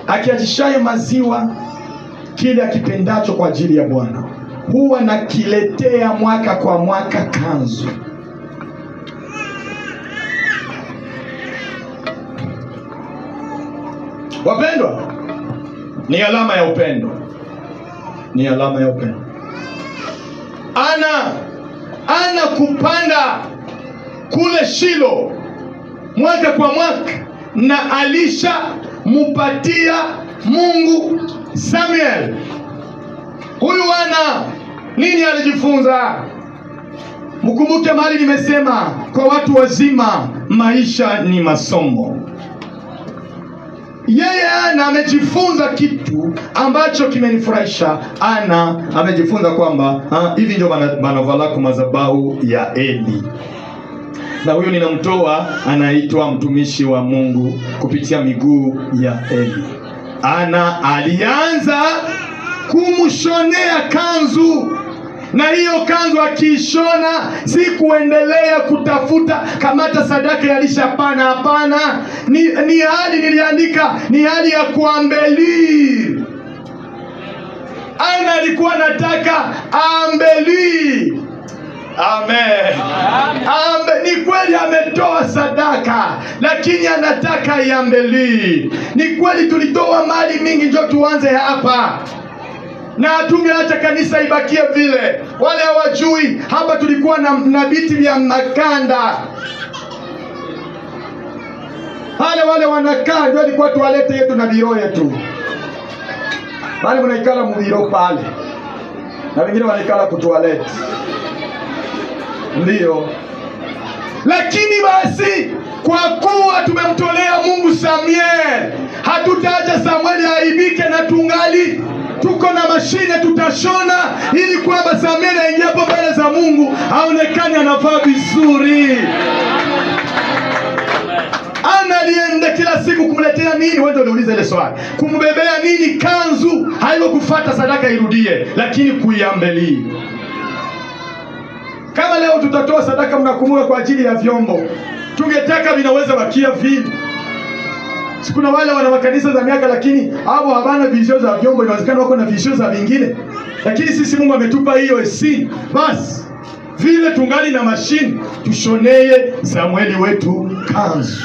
Akiatishaye maziwa kile akipendacho kwa ajili ya Bwana, huwa nakiletea mwaka kwa mwaka kanzu. Wapendwa, ni alama ya upendo. Ni alama ya upendo. Ana kupanda kule Shilo mwaka kwa mwaka, na Alisha mupatia Mungu Samuel. Huyu Ana nini alijifunza? Mkumbuke mahali nimesema kwa watu wazima maisha ni masomo. Yeye Ana amejifunza kitu ambacho kimenifurahisha. Ana amejifunza kwamba hivi ndio banavala kwa madhabahu ya Eli. Na huyu ninamtoa, anaitwa mtumishi wa Mungu kupitia miguu ya Eli. Ana alianza kumshonea kanzu, na hiyo kanzu akiishona si kuendelea kutafuta kamata sadaka ya Alisha. Hapana, ni hali niliandika, ni hali ya kuambeli. Ana alikuwa anataka ambeli. Amen. Ni kweli ametoa sadaka, lakini anataka iambeli. Ni kweli tulitoa mali mingi, njoo tuanze hapa, na tungeacha kanisa ibakie vile. Wale hawajui hapa tulikuwa na viti vya makanda. Wale wanakaa ndio ilikuwa tualete yetu na biro yetu. Wale wanaikala mubiro pale, na wengine wanaikala kutualete. Ndiyo. Lakini basi kwa kuwa tumemtolea Mungu Samuel, hatutaacha Samuel aibike, na tungali tuko na mashine tutashona, ili kwamba Samuel aingie hapo mbele za Mungu aonekane anavaa vizuri. Ana alienda kila siku kumletea nini? Wewe ndio unauliza ile swali. Kumbebea nini? Kanzu. Haiko kufuata sadaka irudie, lakini kuiambeli. Kama leo tutatoa sadaka, mnakumbuka, kwa ajili ya vyombo, tungetaka vinaweza bakia vile. Sikuna wale wana makanisa za miaka, lakini hao habana vision za vyombo, inawezekana wako na vision za vingine. Lakini sisi Mungu ametupa hiyo esi. Basi vile tungali na mashine, tushonee Samueli wetu kanzu.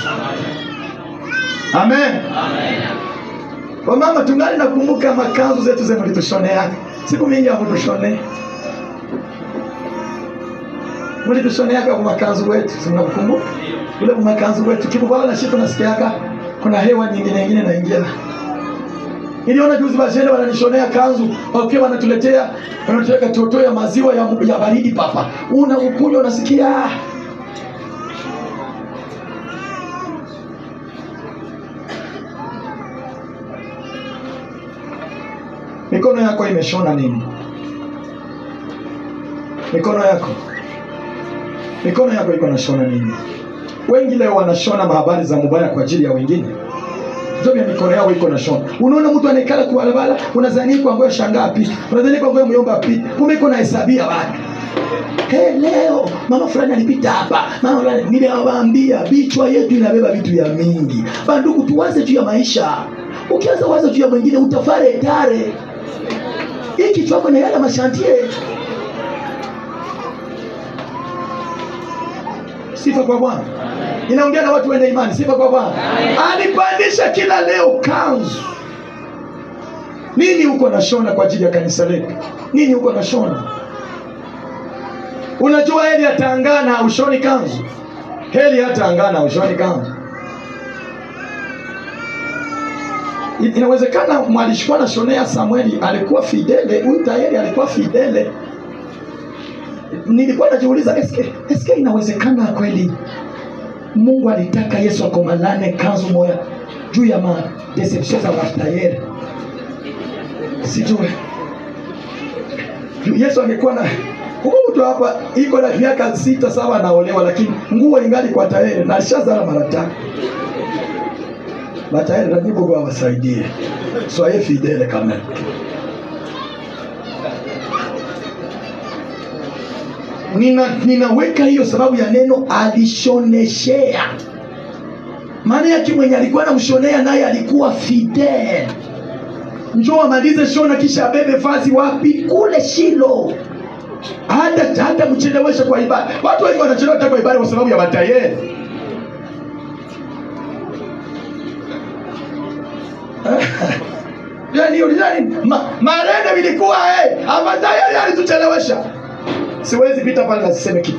Amen. Amen. Kwa mama tungali nakumbuka makanzu zetu zenu litushonea. Siku mingi hamutushonee. Mulitushonea kwa makanzu wetu, mnakumbuka? Ule makanzu wetu kibuvala na shipo nasikiaka kuna hewa nyingine na ingia. Niliona juzi bajele wananishonea kanzu, wakiwa wanatuletea toto ya maziwa ya baridi papa. Unakunywa unasikia. Mikono yako imeshona nini? Mikono yako iko nashona nini? Wengi leo wanashona mahabari za mubaya kwa ajili ya wengine. Ndio ya mikono yao iko nashona. Unaona mtu anaikala kwa barabara, unadhani kwa ngoyo shangapi? Unadhani kwa ngoyo muyomba pi? Kumbe iko na hesabia watu. Leo mama fulani alipita hapa. Mama fulani niliwaambia bichwa yetu inabeba vitu ya mingi. Bandugu, tuwaze juu ya maisha. Ukianza waza juu ya mwingine utafare tare. Hiki chwako na yale mashantie. Sifa kwa Bwana. Inaongea na watu wenye imani. Sifa kwa Bwana. Alipandisha kila leo kanzu. Nini uko na shona kwa ajili ya kanisa letu? Nini uko na shona? Unajua heli ataangana ushoni kanzu. Heli ataangana ushoni kanzu. Inawezekana mwalishikuwa na shonea Samueli alikuwa fidele, huyu tayari alikuwa fidele. Nilikuwa najiuliza eske inawezekana kweli Mungu alitaka Yesu akomalane kanzu moja juu ya deception za wafitayeri? Sijue. Yesu angekuwa na mtu hapa iko na miaka 6-7 anaolewa, lakini nguo ingali kwa tayari na shazara mara 5. Matayari rajibu kwa wasaidie. Soyez fidèle quand même. Ninaweka hiyo sababu ya neno alishoneshea. Maana yake mwenye alikuwa anamshonea naye alikuwa fidèle. njoo amalize show na kisha abebe vazi wapi? Kule Shilo. Hata mcheleweshe kwa ibada. Watu wengi wanachelewa hata kwa ibada kwa sababu ya bataye. Yani ulizani marende vilikuwa abataye alituchelewesha. Siwezi pita pale nasiseme kitu.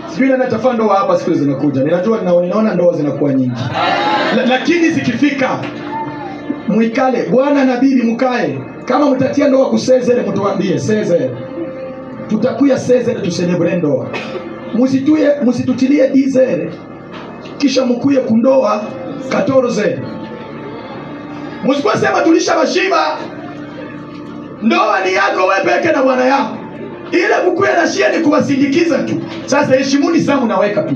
Sijui nani atafanya ndoa hapa siku zinakuja. Ninajua ninaona ndoa zinakuwa nyingi. Lakini zikifika muikale, bwana na bibi mkae. Kama mtatia ndoa kusezere mtuambie sezere. Tutakuya sezere tuselebre ndoa. Musitutilie dizere. Kisha mkuye kundoa 14. Musikuwa sema tulisha mashiba. Ndoa ni yako wewe peke na bwana yako. Ile mkuye na shia ni kuwasindikiza tu. Sasa heshimuni sana unaweka tu.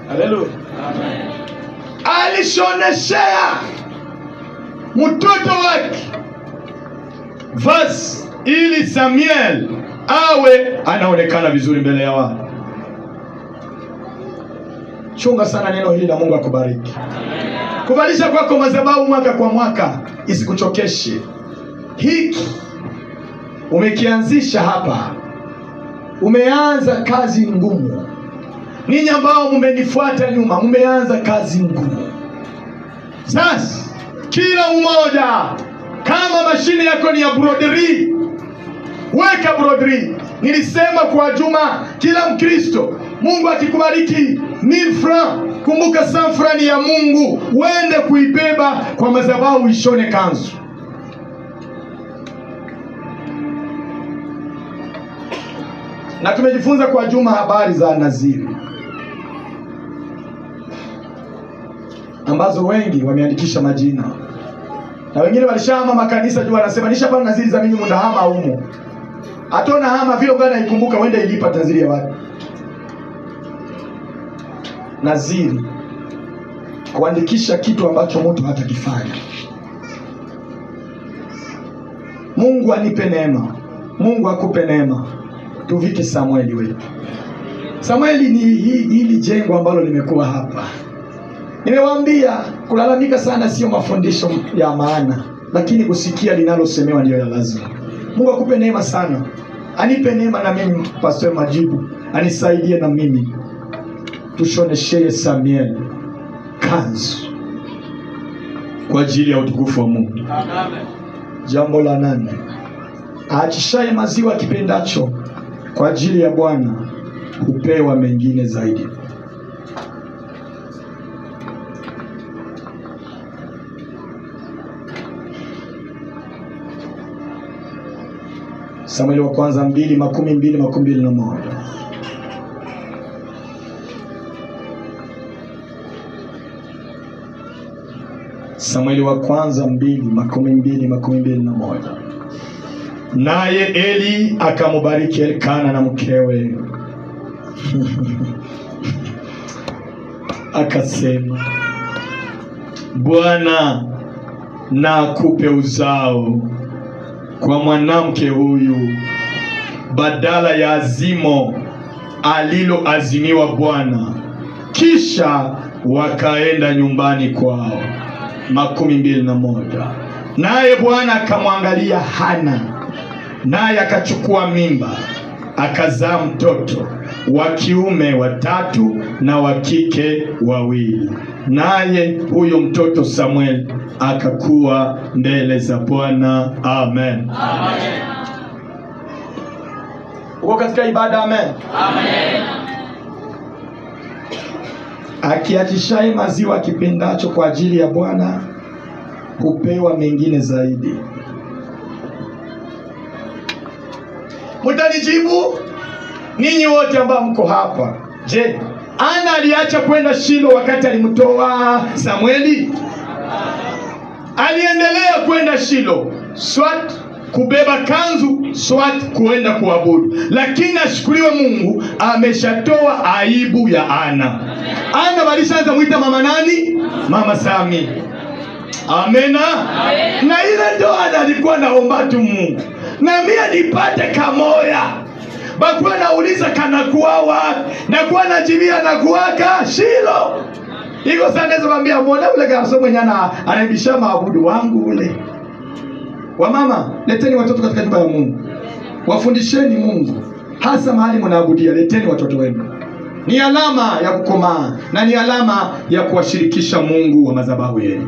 Haleluya. Amen. Alishoneshea mtoto wake vazi ili Samuel awe anaonekana vizuri mbele ya watu. Chunga sana neno hili na Mungu akubariki. Kuvalisha kwako madhabahu mwaka kwa mwaka isikuchokeshe. Hiki umekianzisha hapa. Umeanza kazi ngumu. Ninyi ambao mmenifuata nyuma, mmeanza kazi ngumu. Sasa kila mmoja kama mashine yako ni ya broderi, weka broderi. Nilisema kwa Juma, kila Mkristo Mungu akikubariki 1000 francs, kumbuka 100 francs ya Mungu, uende kuibeba kwa madhabahu ishone kanzu. Na tumejifunza kwa Juma habari za Naziri ambazo wengi wameandikisha majina. Na wengine walishahama makanisa juu wanasema nishapata Naziri za mimi mndahama humo. Atona hama vile bwana ikumbuka wende ilipa Naziri ya watu. Naziri kuandikisha kitu ambacho mtu hatakifanya. Mungu anipe neema. Mungu akupe neema. Tuvike Samueli wetu. Samueli ni hili jengo ambalo limekuwa hapa. Nimewaambia kulalamika sana sio mafundisho ya maana, lakini kusikia linalosemewa ndio ya lazima. Mungu akupe neema sana. Anipe neema na mimi Pastor Majibu, anisaidie na mimi. Tushoneshee Samuel kanzu kwa ajili ya utukufu wa Mungu. Amen. Jambo la 8. Aachishaye maziwa kipendacho kwa ajili ya Bwana hupewa mengine zaidi. Samueli wa kwanza 2:22-21. Samueli wa kwanza 2:22-21. Naye Eli akamubariki Elkana na mkewe. Akasema, Bwana na akupe uzao kwa mwanamke huyu badala ya azimo aliloazimiwa Bwana. Kisha wakaenda nyumbani kwao. 21. Naye Bwana akamwangalia Hana, naye akachukua mimba, akazaa mtoto wa kiume 3 na wa kike 2. Naye huyo mtoto Samuel akakuwa mbele za Bwana. Amen. Amen. Uko katika ibada? Amen. Amen. Akiachishaye maziwa kipendacho kwa ajili ya Bwana hupewa mengine zaidi. Mtanijibu ninyi wote ambao mko hapa. Je, Ana aliacha kwenda Shilo wakati alimtoa Samueli? Aliendelea kwenda Shilo, swat kubeba kanzu, swat kuenda kuabudu. Lakini ashukuriwe Mungu, ameshatoa aibu ya Ana. Ana walishaanza muita mama nani? Mama Sami. Amena. Na ile ndo Ana alikuwa naomba tu Mungu, na mimi nipate kamoya. Bakuwa nauliza kanakuwa wapi, na kuwa najibia na kuwaka Shilo. Iko sana hizo mwambia muone ule garso mwenye anaibisha maabudu wangu ule. Wamama, leteni watoto katika nyumba ya Mungu. Wafundisheni Mungu. Hasa mahali mnaabudia, leteni watoto wenu. Ni alama ya kukomaa na ni alama ya kuwashirikisha Mungu wa madhabahu yenu.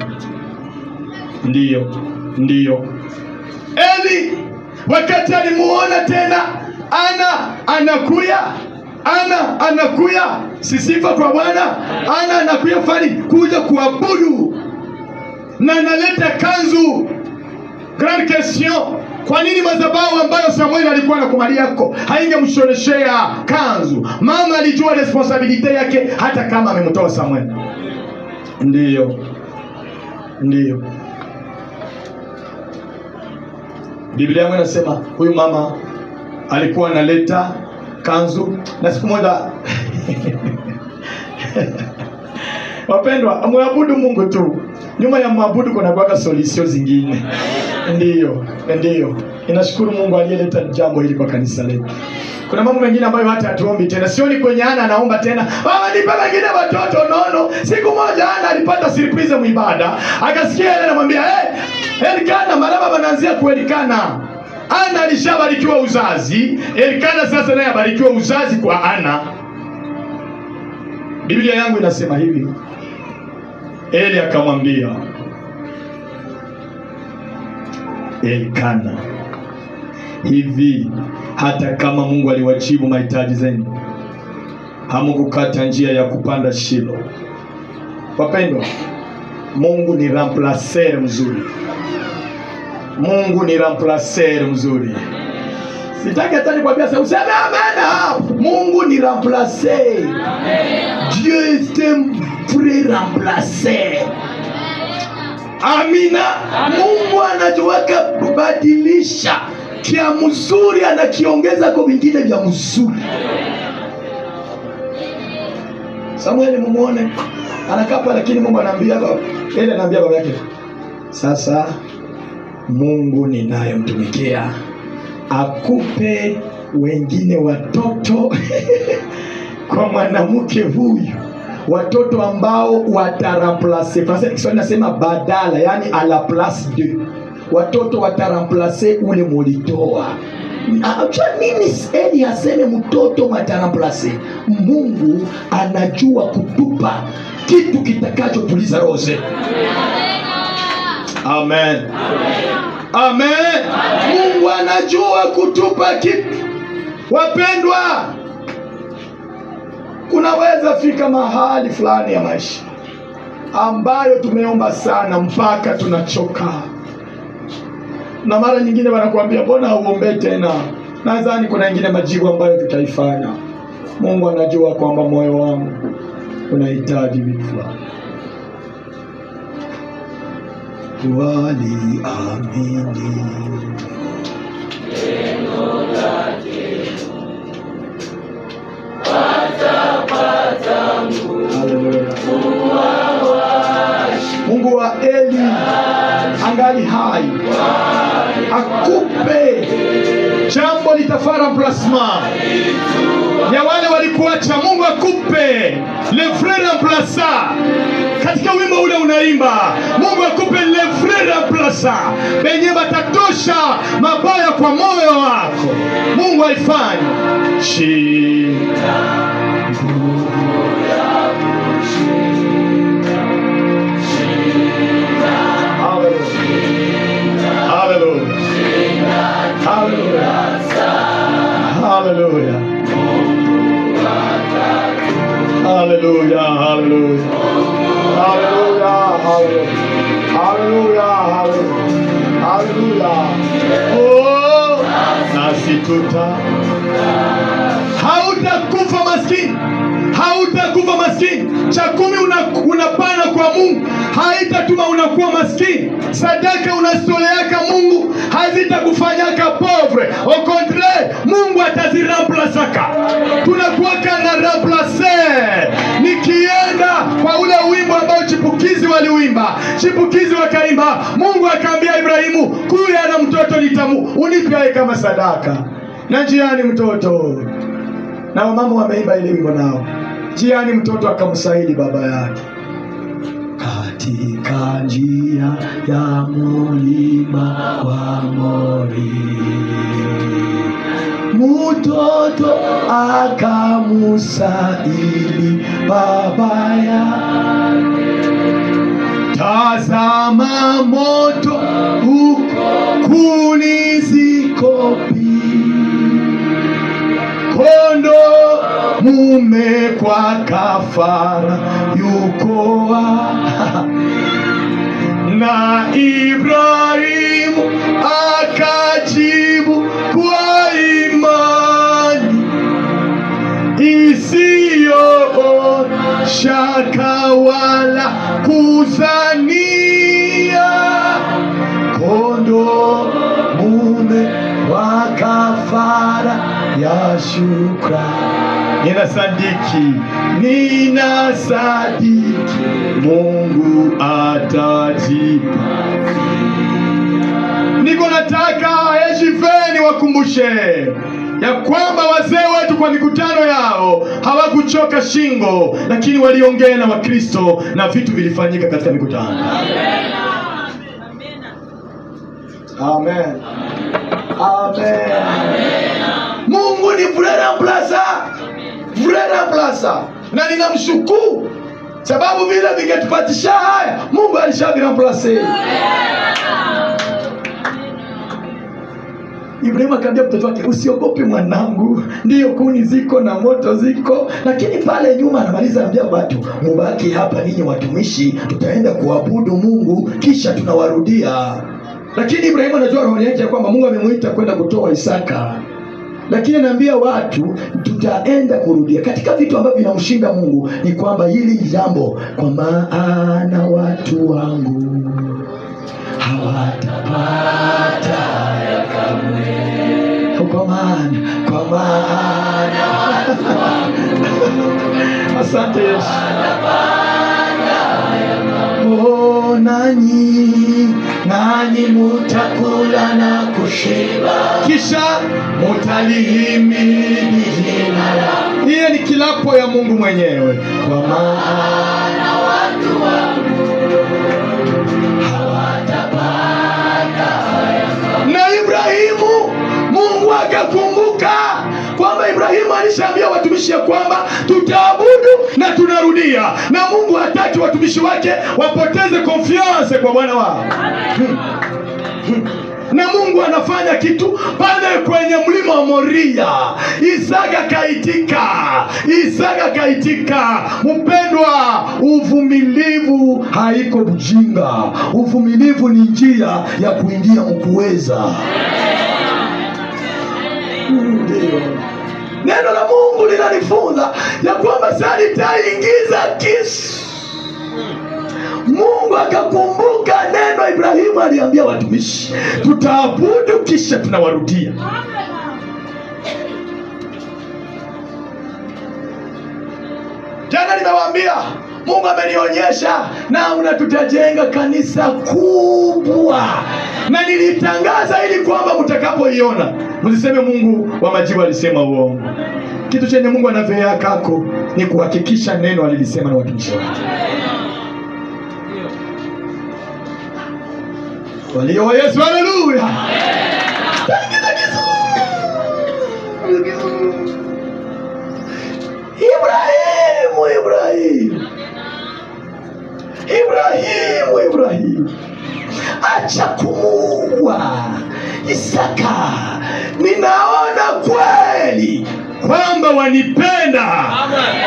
Ndiyo. Eli wakati alimuona tena anakuya sisifa kwa Bwana, anakuya fani kuja kuabudu na analeta kanzu. Grand question, kwa nini madhabahu ambayo Samuel alikuwa anakumalia yako haingemshoneshea kanzu? Mama alijua responsibility yake hata kama amemtoa Samuel. Ndiyo. Biblia yangu inasema huyu mama alikuwa analeta kanzu na siku moja wapendwa, muabudu Mungu tu. Nyuma ya muabudu kuna kuwaka solution zingine. Ndiyo. Ninashukuru Mungu aliyeleta jambo hili kwa kanisa letu. Kuna mambo mengine ambayo hata hatuombi tena. Sioni kwenye anaomba tena, "Mama nipe wengine watoto nono." Siku moja alipata surprise muibada. Akasikia yeye anamwambia, Elikana maraba wanaanzia kuelikana. Alishabarikiwa uzazi. Elikana sasa naye abarikiwa uzazi kwa Ana. Biblia yangu inasema hivi. Eli akamwambia Elikana, hivi hata kama Mungu aliwajibu mahitaji zenu, hamukukata njia ya kupanda Shilo. Wapendwa, Mungu ni remplacer mzuri. Sitaki hata nikwambia sasa useme amen. Mungu ni remplacer. Dieu est un vrai remplacer. Amina. Mungu anajua kubadilisha kia mzuri, anakiongeza kwa vingine vya mzuri. Samuel mumuone anakapa, lakini Mungu anaambia baba yake, sasa Mungu ninayemtumikia akupe wengine watoto kwa mwanamke huyu, watoto ambao wataramplace. Kiswahili nasema badala, yani a la place de. Watoto wataramplace ule mulitoa. Acha nini Eli aseme mtoto wataramplace? Mungu anajua kutupa kitu kitakachotuliza roho zetu. Amen. Mungu anajua kutupa kitu. Wapendwa, kunaweza fika mahali fulani ya maisha ambayo tumeomba sana mpaka tunachoka, na mara nyingine wanakuambia mbona uombe tena. Nadhani kuna nyingine majibu ambayo tutaifanya. Mungu anajua kwamba moyo wangu unahitaji vitu fulani. Waliamini neno lake watapata nguvu. Mungu wa Eli angali hai, akupe jambo litafara plasma ya wale walikuacha. Mungu akupe le frère remplaçant. Katika wimbo ule unaimba, Mungu akupe le frère remplaçant benye batatosha mabaya kwa moyo wako. Mungu aifanye Hallelujah. Oh, nasituta. Hautakufa maskini. Cha 10 unapana kwa Mungu, haitatuma unakuwa maskini. Sadaka unasoleaka Mungu hazitakufanyaka pauvre. Au contraire, Mungu ataziremplacaka. Tunakuwaka na remplacer. Nikienda kwa ule wimbo ambao chipukizi waliuimba, chipukizi wakaimba, Mungu akaambia Ibrahimu, kuya na mtoto nitamu unipe kama sadaka. Na njiani mtoto, na mama wameimba ile wimbo nao, njiani mtoto akamsahili baba yake. katika njia ya mulima wa Mori. Mtoto akamusaili baba yake, tazama moto uko kunizikopi, kondo mume kwa kafara yukoa. Na Ibrahimu akajibu kwa imani isiyo shaka wala kuzania, kondo mume wa kafara ya shukrani. Ninasadiki Mungu atajipa. Niko nataka Ejiveni wakumbushe ya kwamba wazee wetu kwa mikutano yao hawakuchoka shingo, lakini waliongea na Wakristo na vitu vilifanyika katika mikutano. Amen. Amen. Mungu ni Vrera Plaza, na ninamshukuru sababu vile vingetupatisha haya Mungu alishaviramplase. Ibrahimu akamwambia mtoto wake, usiogope mwanangu, ndiyo kuni ziko na moto ziko, lakini pale nyuma anamaliza anambia watu, mubaki hapa ninyi watumishi, tutaenda kuabudu Mungu kisha tunawarudia. Lakini Ibrahimu anajua roho yake kwamba Mungu amemuita kwenda kutoa Isaka. Lakini anaambia watu tutaenda kurudia. Katika vitu ambavyo vinamshinda Mungu ni kwamba hili jambo, kwa maana watu wangu hawatapata haya kamwe. Kwa maana watu wangu. Asante Yesu. Oh, nanyi mutakula na kushiba, kisha mutalihimidi jina langu. Hiyo ni kilapo ya Mungu mwenyewe. Kwa maana watu wangu hawatapata haya. Na Ibrahimu, Mungu akakumbuka kwamba Ibrahimu alishaambia watumishi ya kwamba tutaabudu na tunarudia, na Mungu hataki watumishi wake wapoteze confiance kwa Bwana wao. Na Mungu anafanya kitu pale kwenye mlima wa Moria. Isaka kaitika. Mpendwa, uvumilivu haiko ujinga. Uvumilivu ni njia ya kuingia mkuweza. Ndio neno la Mungu linanifunza ya kwamba salitaingiza kisu. Mungu akakumbuka neno Ibrahimu aliambia watumishi, tutaabudu kisha tunawarudia. Jana nimewaambia Mungu amenionyesha namna tutajenga kanisa kubwa, na nilitangaza ili kwamba mtakapoiona msiseme Mungu wa majibu alisema uongo. Kitu chenye Mungu anavea kako ni kuhakikisha neno alilisema na watumishi wake. Walio wa Yesu, haleluya. Ibrahimu, acha kumuua Isaka. Ninaona kweli kwamba wanipenda.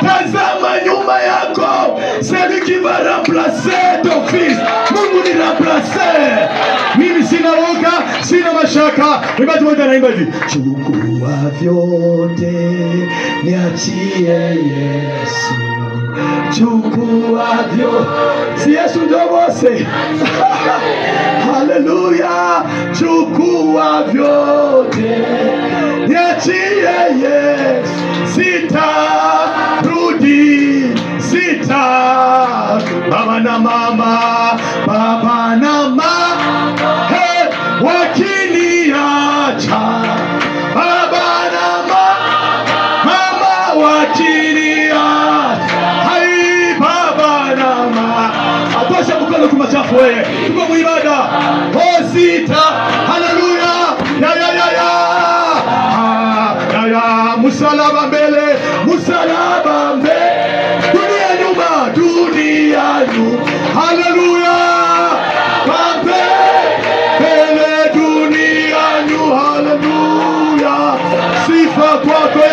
Tazama nyuma yako, celui qui va remplacer ton fils. Mungu ni remplacer. Mimi sina woga, sina mashaka. Wimbaji wote anaimba hivi, chukua vyote niachie Yesu. Chukua vyote, si Yesu ndio Mose. Haleluya. Chukua vyote niachie Yesu. Sitarudi. Baba na mama hey, wakiniacha. Baba na mama wakiniacha. Hai, baba na mama. Atosha Yesu wewe. Tuko muibada. Oh sita. Haleluya. Ya msalaba mbele, msalaba mbele. Dunia nyuma, dunia nyuma. Haleluya. Mbele dunia nyuma. Haleluya. Sifa kwako.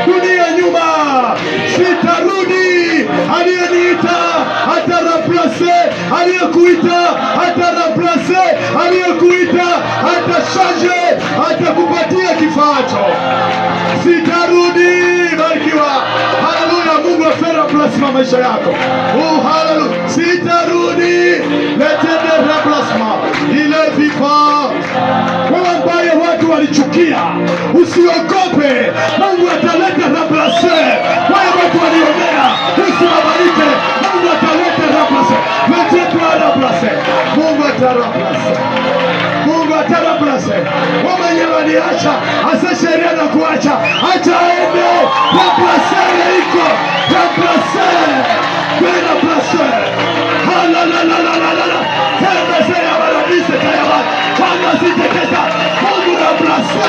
Dunia nyuma. Sitarudi. Aliyeniita ataraplase, aliyekuita ataraplase, aliyekuita atashaje, atakupatia kifacho. Sitarudi. Barikiwa. Haleluya. Mungu afera plasma maisha yako. Oh haleluya. Sitarudi. Letende plasma ile vifa. Wewe ambaye watu walichukia, usiogope. Mungu ataleta raplase. Wewe watu walionea, usiwabarike. Mungu ataleta raplase. Letende raplase. Mungu ataraplase. Mungu ataraplase. Wewe mwenyewe waliacha, asa sheria na kuacha. Acha aende. Raplase iko. Raplase. Bila plase. Halalalala. Tenda seya baradise kayaba. Changa sitekeza. Mungu raplase.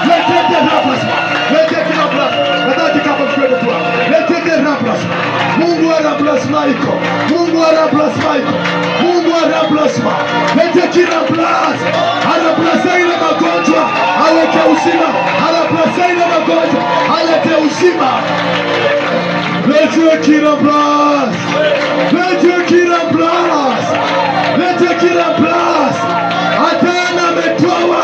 Letende raplase. Letende raplase. Nadati kapa mkwede tuwa. Letende raplase. Mungu wa raplase maiko. Mungu wa raplase maiko. Mungu wa raplase ma. Letende raplase. Araplase ile magonjwa. Aweke uzima. Araplase ile magonjwa. Alete uzima. Letende raplase. Letende raplase. Letende raplase. Atana ametoa.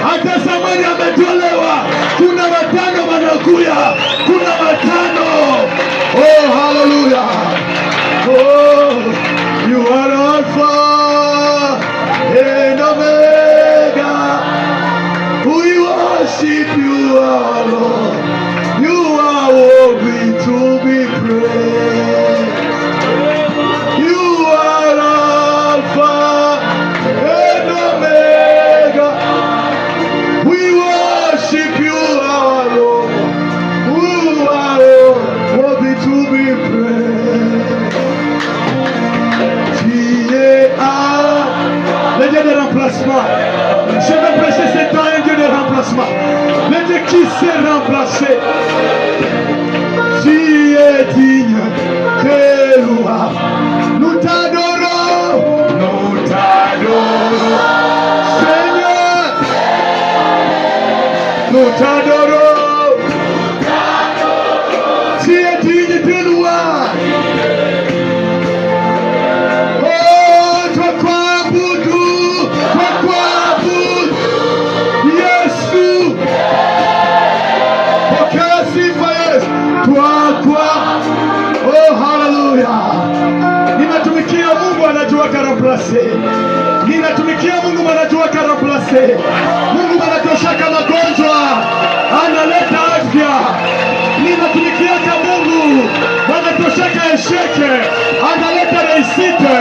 Hata Samari ametolewa. Kuna watano wanakuya. Kuna watano. Oh hallelujah. Oh you are Alpha and Omega. We worship you, our Lord. You are worthy to be praised. You are Alpha and Omega. We worship you, our Lord. You are worthy to be praised. Le Dieu de remplacement. Je vais prêcher cet temps, un Dieu de remplacement. Le Dieu qui s'est remplacé. Tu es digne de loi. Nous t'adorons. Nous t'adorons. Seigneur. Nous t'adorons. Tu es digne de loi. Oh hallelujah. Ninatumikia Mungu anajua karaplase. Ninatumikia Mungu anajua karaplase. Mungu anatoshaka magonjwa, analeta afya. Ninatumikia Mungu anatoshaka esheke, analeta reisite.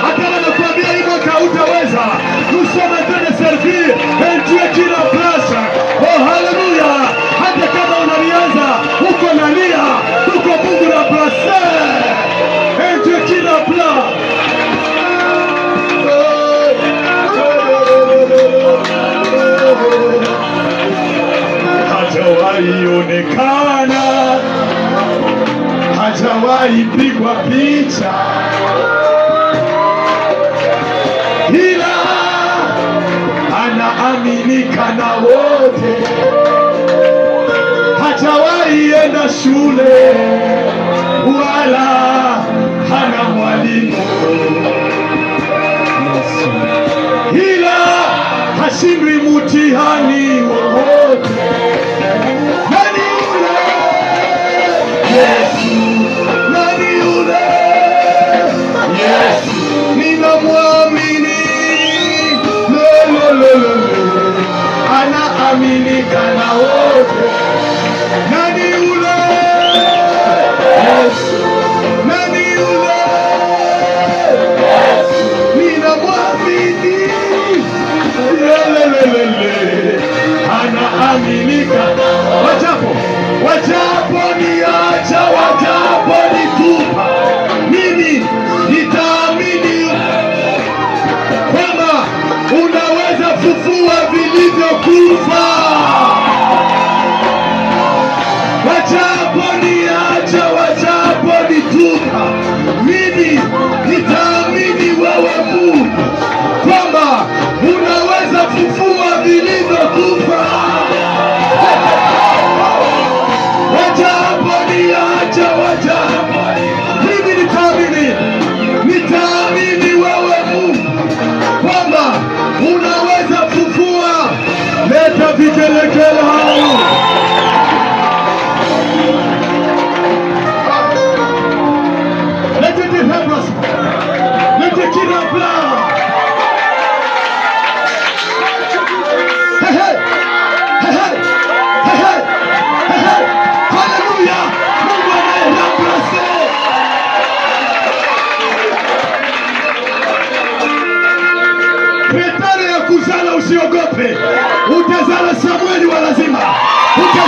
Hata anakuambia hii mwaka hutaweza. Nous sommes en train de servir un Dieu qui remplace. Oh hallelujah. Hata kama unalianza uko nalia, uko Mungu remplace. Un Dieu qui remplace. Hajawahi onekana, hajawahi pigwa picha, ila anaaminika na wote. Hajawahi enda shule wala hana mwalimu, ila hashindwi mtihani wowote. Nani yule? Yesu. Nani yule? Yesu. Ninamwamini. Anaaminika na wote. Nani yule? Yesu. Nani yule? Yesu. Ninamwamini. Anaaminika. Wajapo niacha, wajapo nitupa, mimi nitaamini.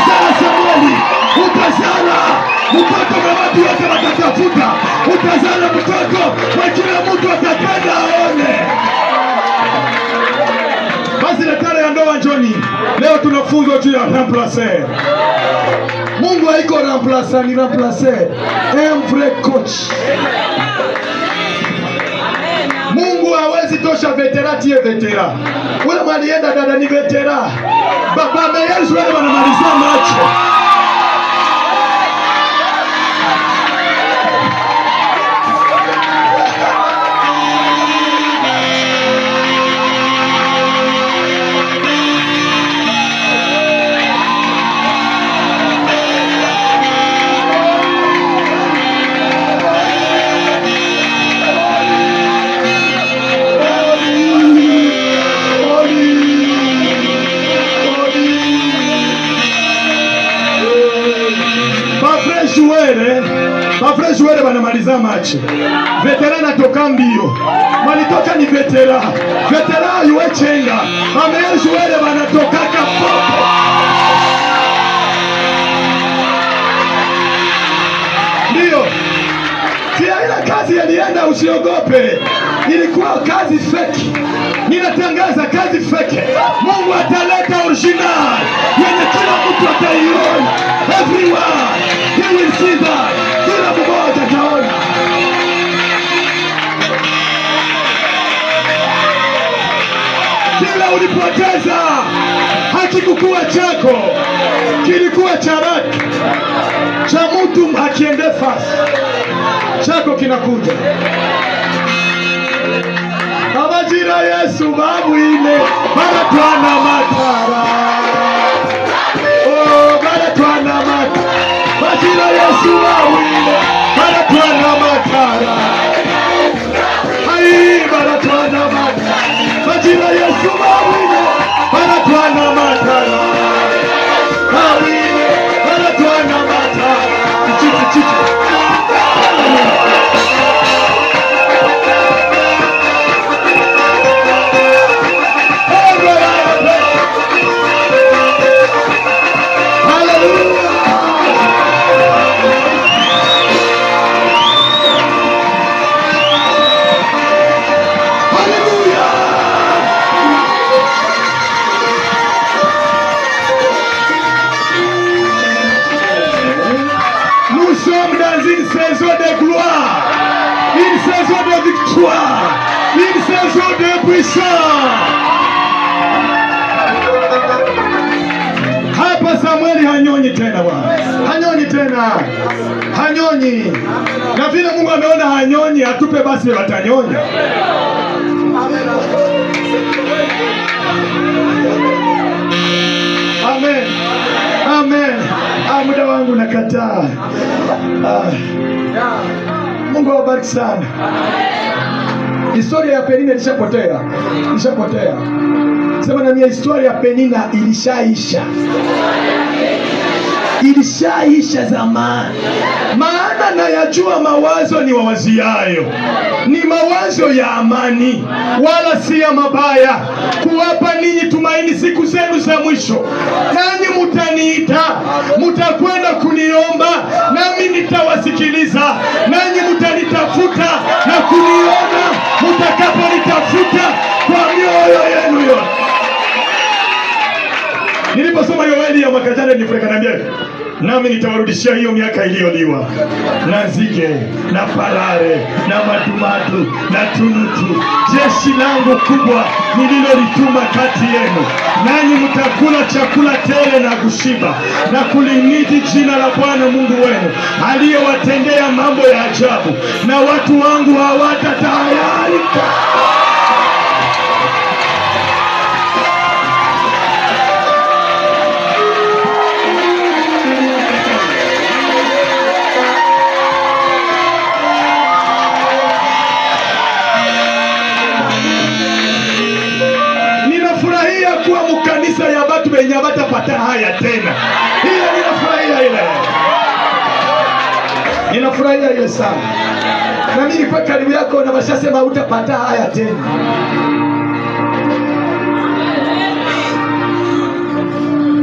utazala Samueli, utazala mtoto na watu wote watatafuta, utazala mtoto kwa kila mtu atapenda aone. Basi daktari ya ndoa njoni. Leo tunafunzwa juu ya remplacer. Mungu haiko remplacer, ni remplacer. Un vrai coach. Mungu hawezi tosha veteran tie veteran. Ule mwalienda dada ni veteran. Baba meyezu wale wanamalizia macho. Wale wanamaliza macho. Veteran atoka mbio. Walitoka ni veteran. Veteran yuwe chenga. Ameyezu wale wanatoka kapopo. Ndio. Tia ile kazi yalienda, usiogope. Ilikuwa kazi feki. Ninatangaza kazi feki. Mungu ataleta original. Yenye kila mtu ataiona. Everyone. He will see that. Kila mmoja ataona. Kila ulipoteza hakikukuwa chako, kilikuwa cha raki cha mtu akiende fasi, chako kinakuja. Abajira Yesu babu ine baratwana matara. Oh baratwana matara. Bajira Yesu babu ine baratwana matara. Ai baratwana matara. Bajira Yesu babu ine baratwana matara. Babu ine baratwana matara. Chichi. Une saison de puissance. Hapa Samueli hanyonyi tena bwana. Hanyonyi tena. Hanyonyi. Na vile Mungu ameona hanyonyi, atupe basi watanyonya. Amen. Amen. Muda wangu nakataa. Mungu awabariki sana. Historia ya Penina ilishapotea. Sema na mimi, historia ya Penina ilishaisha. Ilishaisha zamani. Maana nayajua mawazo ni wawaziayo, ni mawazo ya amani, wala si ya mabaya, kuwapa ninyi tumaini siku zenu za mwisho. Nanyi mutaniita, mutakwenda kuniomba, nami nitawasikiliza. Nanyi mutanitafuta na kuniona, mutakaponitafuta kwa mioyo yenu yote. Niliposoma Yoeli ya mwaka jana nilifurahi, niambia nami nitawarudishia hiyo miaka iliyoliwa na nzige na parare na madumadu na tunutu, jeshi langu kubwa nililolituma kati yenu. Nanyi mtakula chakula tele na kushiba na kulimidi jina la Bwana Mungu wenu aliyewatendea mambo ya ajabu, na watu wangu hawatatahayarika. Ya watu wenye watapata haya tena. Hiyo ninafurahia ile sana. Na mimi kwa karibu yako na washasema utapata haya tena.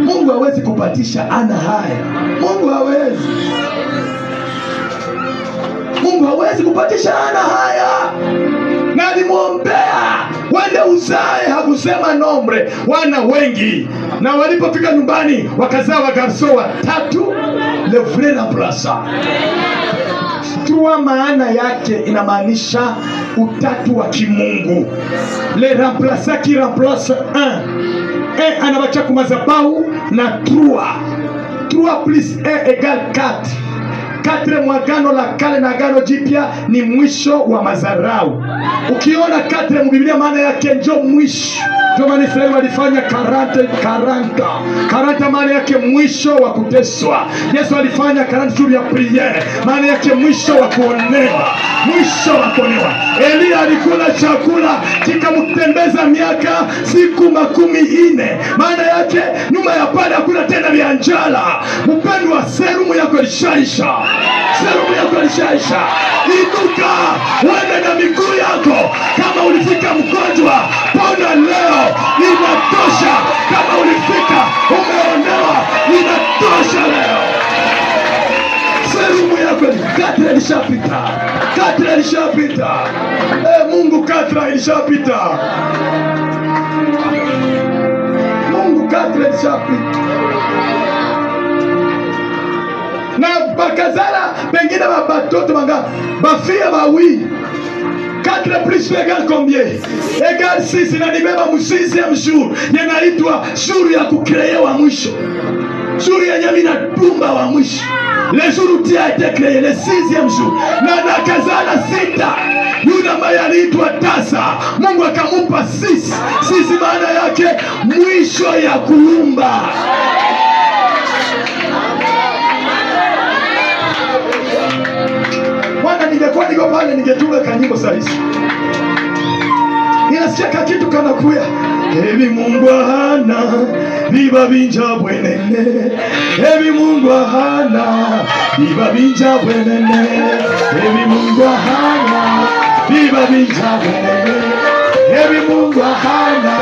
Mungu hawezi hawezi kupatisha ana haya. Mungu hawezi. Mungu hawezi kupatisha ana haya. Na alimwombea wende uzae, hakusema nombre, wana wengi. Na walipofika nyumbani wakazaa wagarso watatu, le vrai remplaçant. Tua maana yake inamaanisha utatu wa kimungu. Le remplaçant qui remplace un. Un anabakia kumazabau na trois. 3 plus 1 égale 4. 4 mwagano la kale na agano jipya ni mwisho wa mazarau. Ukiona 4 mbiblia maana yake ndio mwisho. Ndio maana Israeli walifanya 40 maana yake mwisho wa kuteswa. Yesu alifanya 40 jours ya prière, maana yake mwisho wa kuonewa. Mwisho wa kuonewa. Elia alikula chakula kikamtembeza miaka siku 40, maana yake nyuma ya pale hakuna tena vya njala. Mpendwa, serumu yako ilishaisha. Serumu yako ilishaisha. Inuka, uende na miguu yako. Kama ulifika mgonjwa, pona leo. Inatosha. Kama ulifika umeonewa, inatosha leo. Serumu yako 4 ilishapita. 4 ilishapita. Mungu 4 ilishapita. Mungu 4 ilishapita. Na bakazala pengine batoto banga bafia bawi. 4 plus 2 égale combien? Égale 6. Na nibeba mu 6e jour. Yanaitwa jour ya kukreye wa mwisho. Jour ya nyami na tumba wa mwisho. Le jour où tu as été créé, le 6e jour. Na nakazala 6. Yule ambaye aliitwa tasa, Mungu akamupa 6. 6 maana yake mwisho ya kuumba. Bwana, ningekuwa niko pale ningetunga kanyimbo sasa. Ninasikia kitu kanakuya. Ebi Mungu hana biba binja bwenene. Ebi Mungu hana biba binja bwenene. Ebi Mungu hana biba binja bwenene. Ebi Mungu hana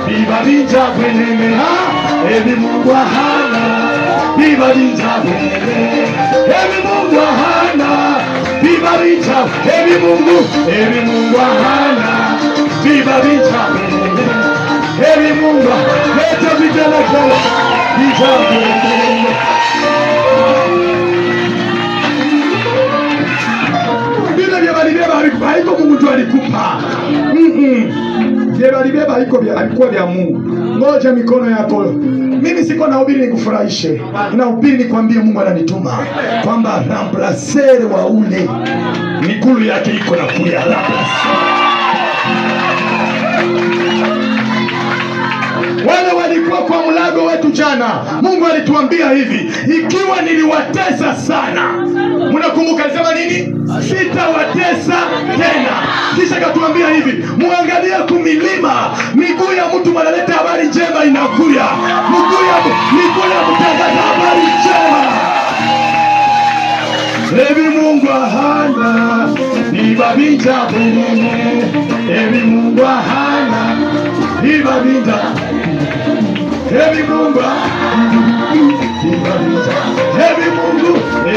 biba binja bwenene. Ebi Mungu hana biba binja bwenene. Ebi Mungu hana biba binja. Ebi Mungu hana biba binja bwenene. Ebi Mungu leta vijana kala binja bwenene. Bila vya balibeba haiko Mungu tu alikupa. Vya balibeba haiko vya alikuwa vya Mungu. Ngoja mikono yako. Mimi siko nahubiri nikufurahishe. Ninahubiri nikwambie Mungu ananituma kwamba remplacer wa ule mikulu yake iko na kuya remplacer. Wale walikuwa kwa mlango wetu jana. Mungu alituambia hivi, ikiwa niliwatesa sana. Mnakumbuka alisema nini? Sitawatesa tena. Kisha akatuambia hivi, muangalie kumilima, miguu ya mtu analeta habari njema inakuja. Miguu ya kutangaza habari njema. Ebi Mungu hana biba binja bwenene. Ebi Mungu hana biba binja. Ebi Mungu biba binja.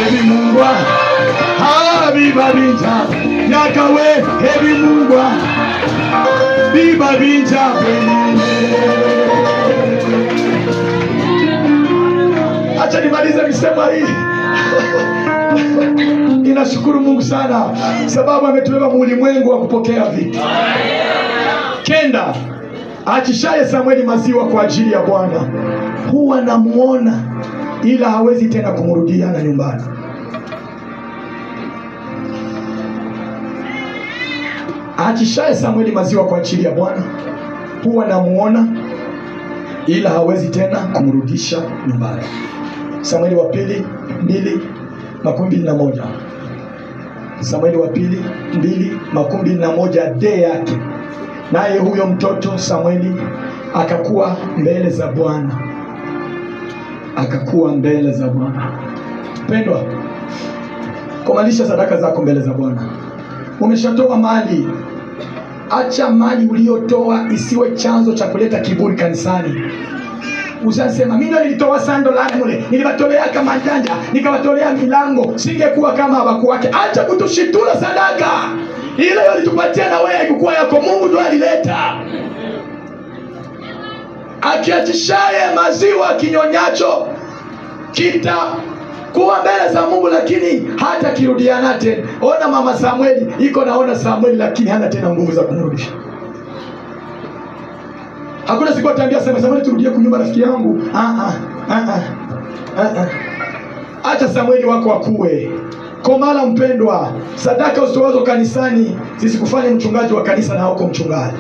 Ebi Mungu ha biba binja. Yakawe ebi Mungu biba binja bwenene. Acha nimalize misemo hii. Ninashukuru Mungu sana sababu ametubeba ulimwengu wa kupokea vitu. Kenda achishaye Samueli maziwa kwa ajili ya Bwana huwa namuona, ila hawezi tena kumrudia na nyumbani. Achishaye Samueli maziwa kwa ajili ya Bwana huwa namuona, ila hawezi tena kumrudisha nyumbani. Samueli wa pili 2:21. Samueli wa pili 2:21 de yake. Naye huyo mtoto Samueli akakuwa mbele za Bwana. Akakuwa mbele za Bwana. Pendwa, kumalisha sadaka zako mbele za Bwana. Umeshatoa mali. Acha mali uliyotoa isiwe chanzo cha kuleta kiburi kanisani. Usasema mimi nilitoa sando lani mule, nilibatolea kama njanja, nikabatolea milango, singekuwa kama abaku wake. Acha kutushitula sadaka. Ile yalitupatia na wewe haikuwa yako, Mungu ndo alileta. Akiachishaye maziwa kinyonyacho kita kuwa mbele za Mungu, lakini hata kirudiana tena. Ona mama Samueli, naona Samueli lakini hana tena nguvu za kumrudisha. Hakuna siku ataambia Samueli turudie kunyumba rafiki yangu. Acha Samueli wako akue. Komala mpendwa, sadaka usitoazo kanisani zisikufanye mchungaji wa kanisa na hauko mchungaji.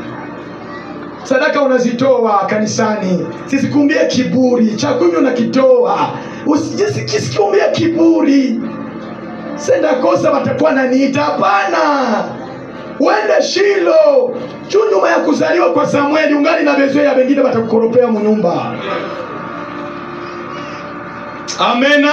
Sadaka unazitoa kanisani sisikumbie kiburi, chakumi unakitoa usijisikie kiburi. Senda kosa watakuwa naniita, hapana. Uende Shilo. Nyuma ya kuzaliwa kwa Samueli ungali na bezoe ya wengine watakukoropea mnyumba. Amena.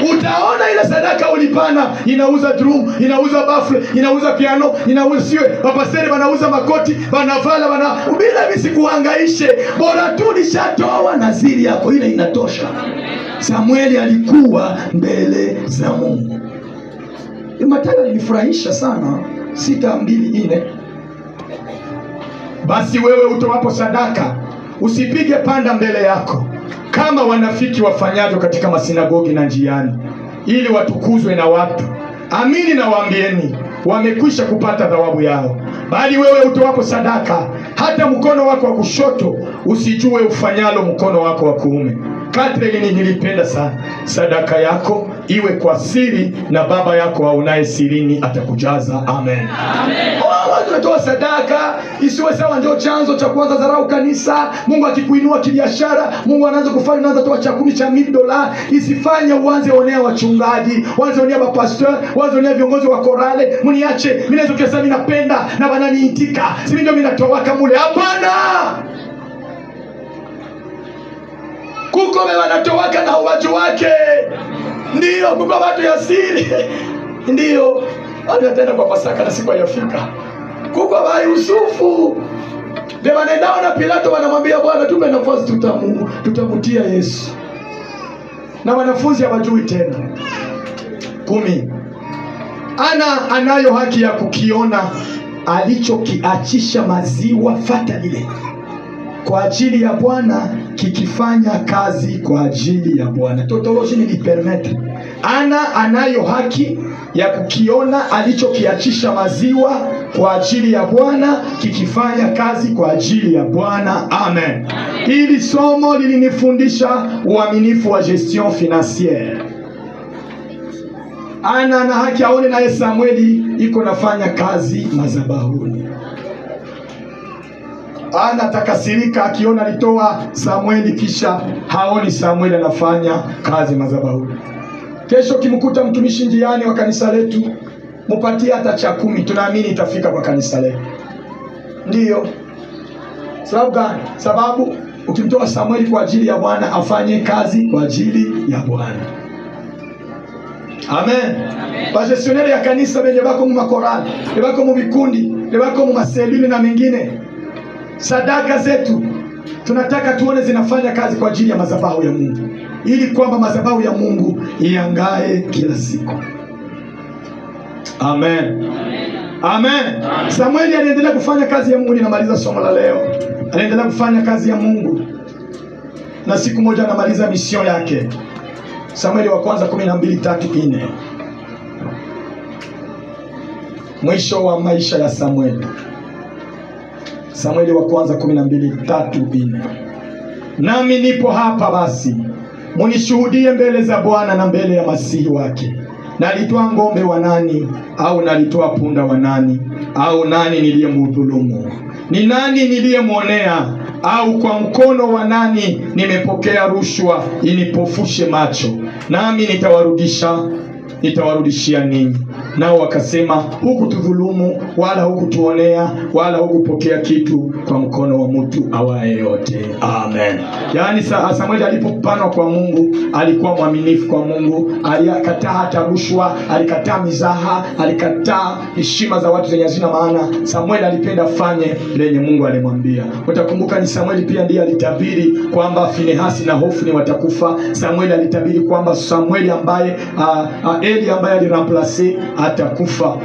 Utaona ile sadaka ulipana inauza drum, inauza bafle, inauza piano, inauza siwe mapasteri wanauza makoti, wanavala bila visikuhangaishe. Bora tu nishatoa naziri yako, ile inatosha. Samueli alikuwa mbele za Mungu. Mathayo ilinifurahisha sana 6:2-4. Basi wewe utoapo sadaka usipige panda mbele yako kama wanafiki wafanyavyo katika masinagogi na njiani, ili watukuzwe na watu. Amini na waambieni, wamekwisha kupata thawabu yao. Bali wewe utoapo sadaka, hata mkono wako wa kushoto usijue ufanyalo mkono wako wa kuume. Kadri nilipenda sana sadaka yako iwe kwa siri, na Baba yako aonaye sirini atakujaza. Amen. Amen. Tunatoa sadaka isiwe sawa ndio chanzo cha kwanza dharau kanisa. Mungu akikuinua kibiashara, Mungu anaanza kufanya, unaanza toa cha $10,000. Isifanye uanze onea wachungaji, uanze onea mapastor, uanze onea viongozi wa korale. Mniache, mimi naweza kusema mimi napenda na wananiitika, si ndio mimi natoa kama ule. Hapana. Kuko wanatowaka na uwaju wake. Ndio kuko watu ya siri. Ndio anatenda kwa Pasaka na siku yafika. Kuko wa Yusufu. Ndio wanaendao na Pilato wanamwambia Bwana tupe nafasi tutamutia Yesu. Na wanafunzi hawajui tena. 10. Anayo haki ya kukiona alichokiachisha maziwa fata lile kwa ajili ya Bwana, kikifanya kazi kwa ajili ya Bwana. Totoroshi ni permit. Anayo haki ya kukiona alichokiachisha maziwa kwa ajili ya Bwana, kikifanya kazi kwa ajili ya Bwana. Amen. Hili somo lilinifundisha uaminifu wa gestion financière. Ana haki aone naye Samueli iko nafanya kazi madhabahuni. Ana takasirika akiona alitoa Samueli kisha haoni Samueli anafanya kazi madhabahuni. Kesho kimkuta mtumishi njiani wa kanisa letu, mupatie hata cha 10, tunaamini itafika kwa kanisa letu. Ndiyo. Sababu gani? Sababu ukimtoa Samueli kwa ajili ya Bwana, afanye kazi kwa ajili ya Bwana. Amen. Bagestionnaire ya kanisa benye bako mu makorali, bako mu vikundi, bako mu maselule na mengine. Sadaka zetu tunataka tuone zinafanya kazi kwa ajili ya madhabahu ya Mungu, ili kwamba madhabahu ya Mungu iangae kila siku. Amen. Amen. Samueli aliendelea kufanya kazi ya Mungu. Ninamaliza somo la leo. Aliendelea kufanya kazi ya Mungu, na siku moja anamaliza mission yake. Samueli wa kwanza 12:3-4. Mwisho wa maisha ya Samueli. Samueli wa kwanza 12:3-4. Nami nipo hapa basi, munishuhudie mbele za Bwana na mbele ya masihi wake. Nalitoa ng'ombe wa nani, au nalitoa punda wa nani, au nani niliyemdhulumu? Ni nani niliyemwonea, au kwa mkono wa nani nimepokea rushwa inipofushe macho? Nami nitawarudisha nitawarudishia ninyi. Nao wakasema, hukutudhulumu wala hukutuonea wala hukupokea kitu kwa mkono wa mtu awaye yote. Amen. Yaani Samueli alipopanwa kwa Mungu alikuwa mwaminifu kwa Mungu, alikataa hata rushwa, alikataa mizaha, alikataa heshima za watu zenye hazina maana. Samueli alipenda fanye lenye Mungu alimwambia. Utakumbuka ni Samueli pia ndiye alitabiri kwamba Finehasi na Hofni watakufa. Samueli alitabiri kwamba Samueli ambaye Eli ambaye aliramplace atakufa.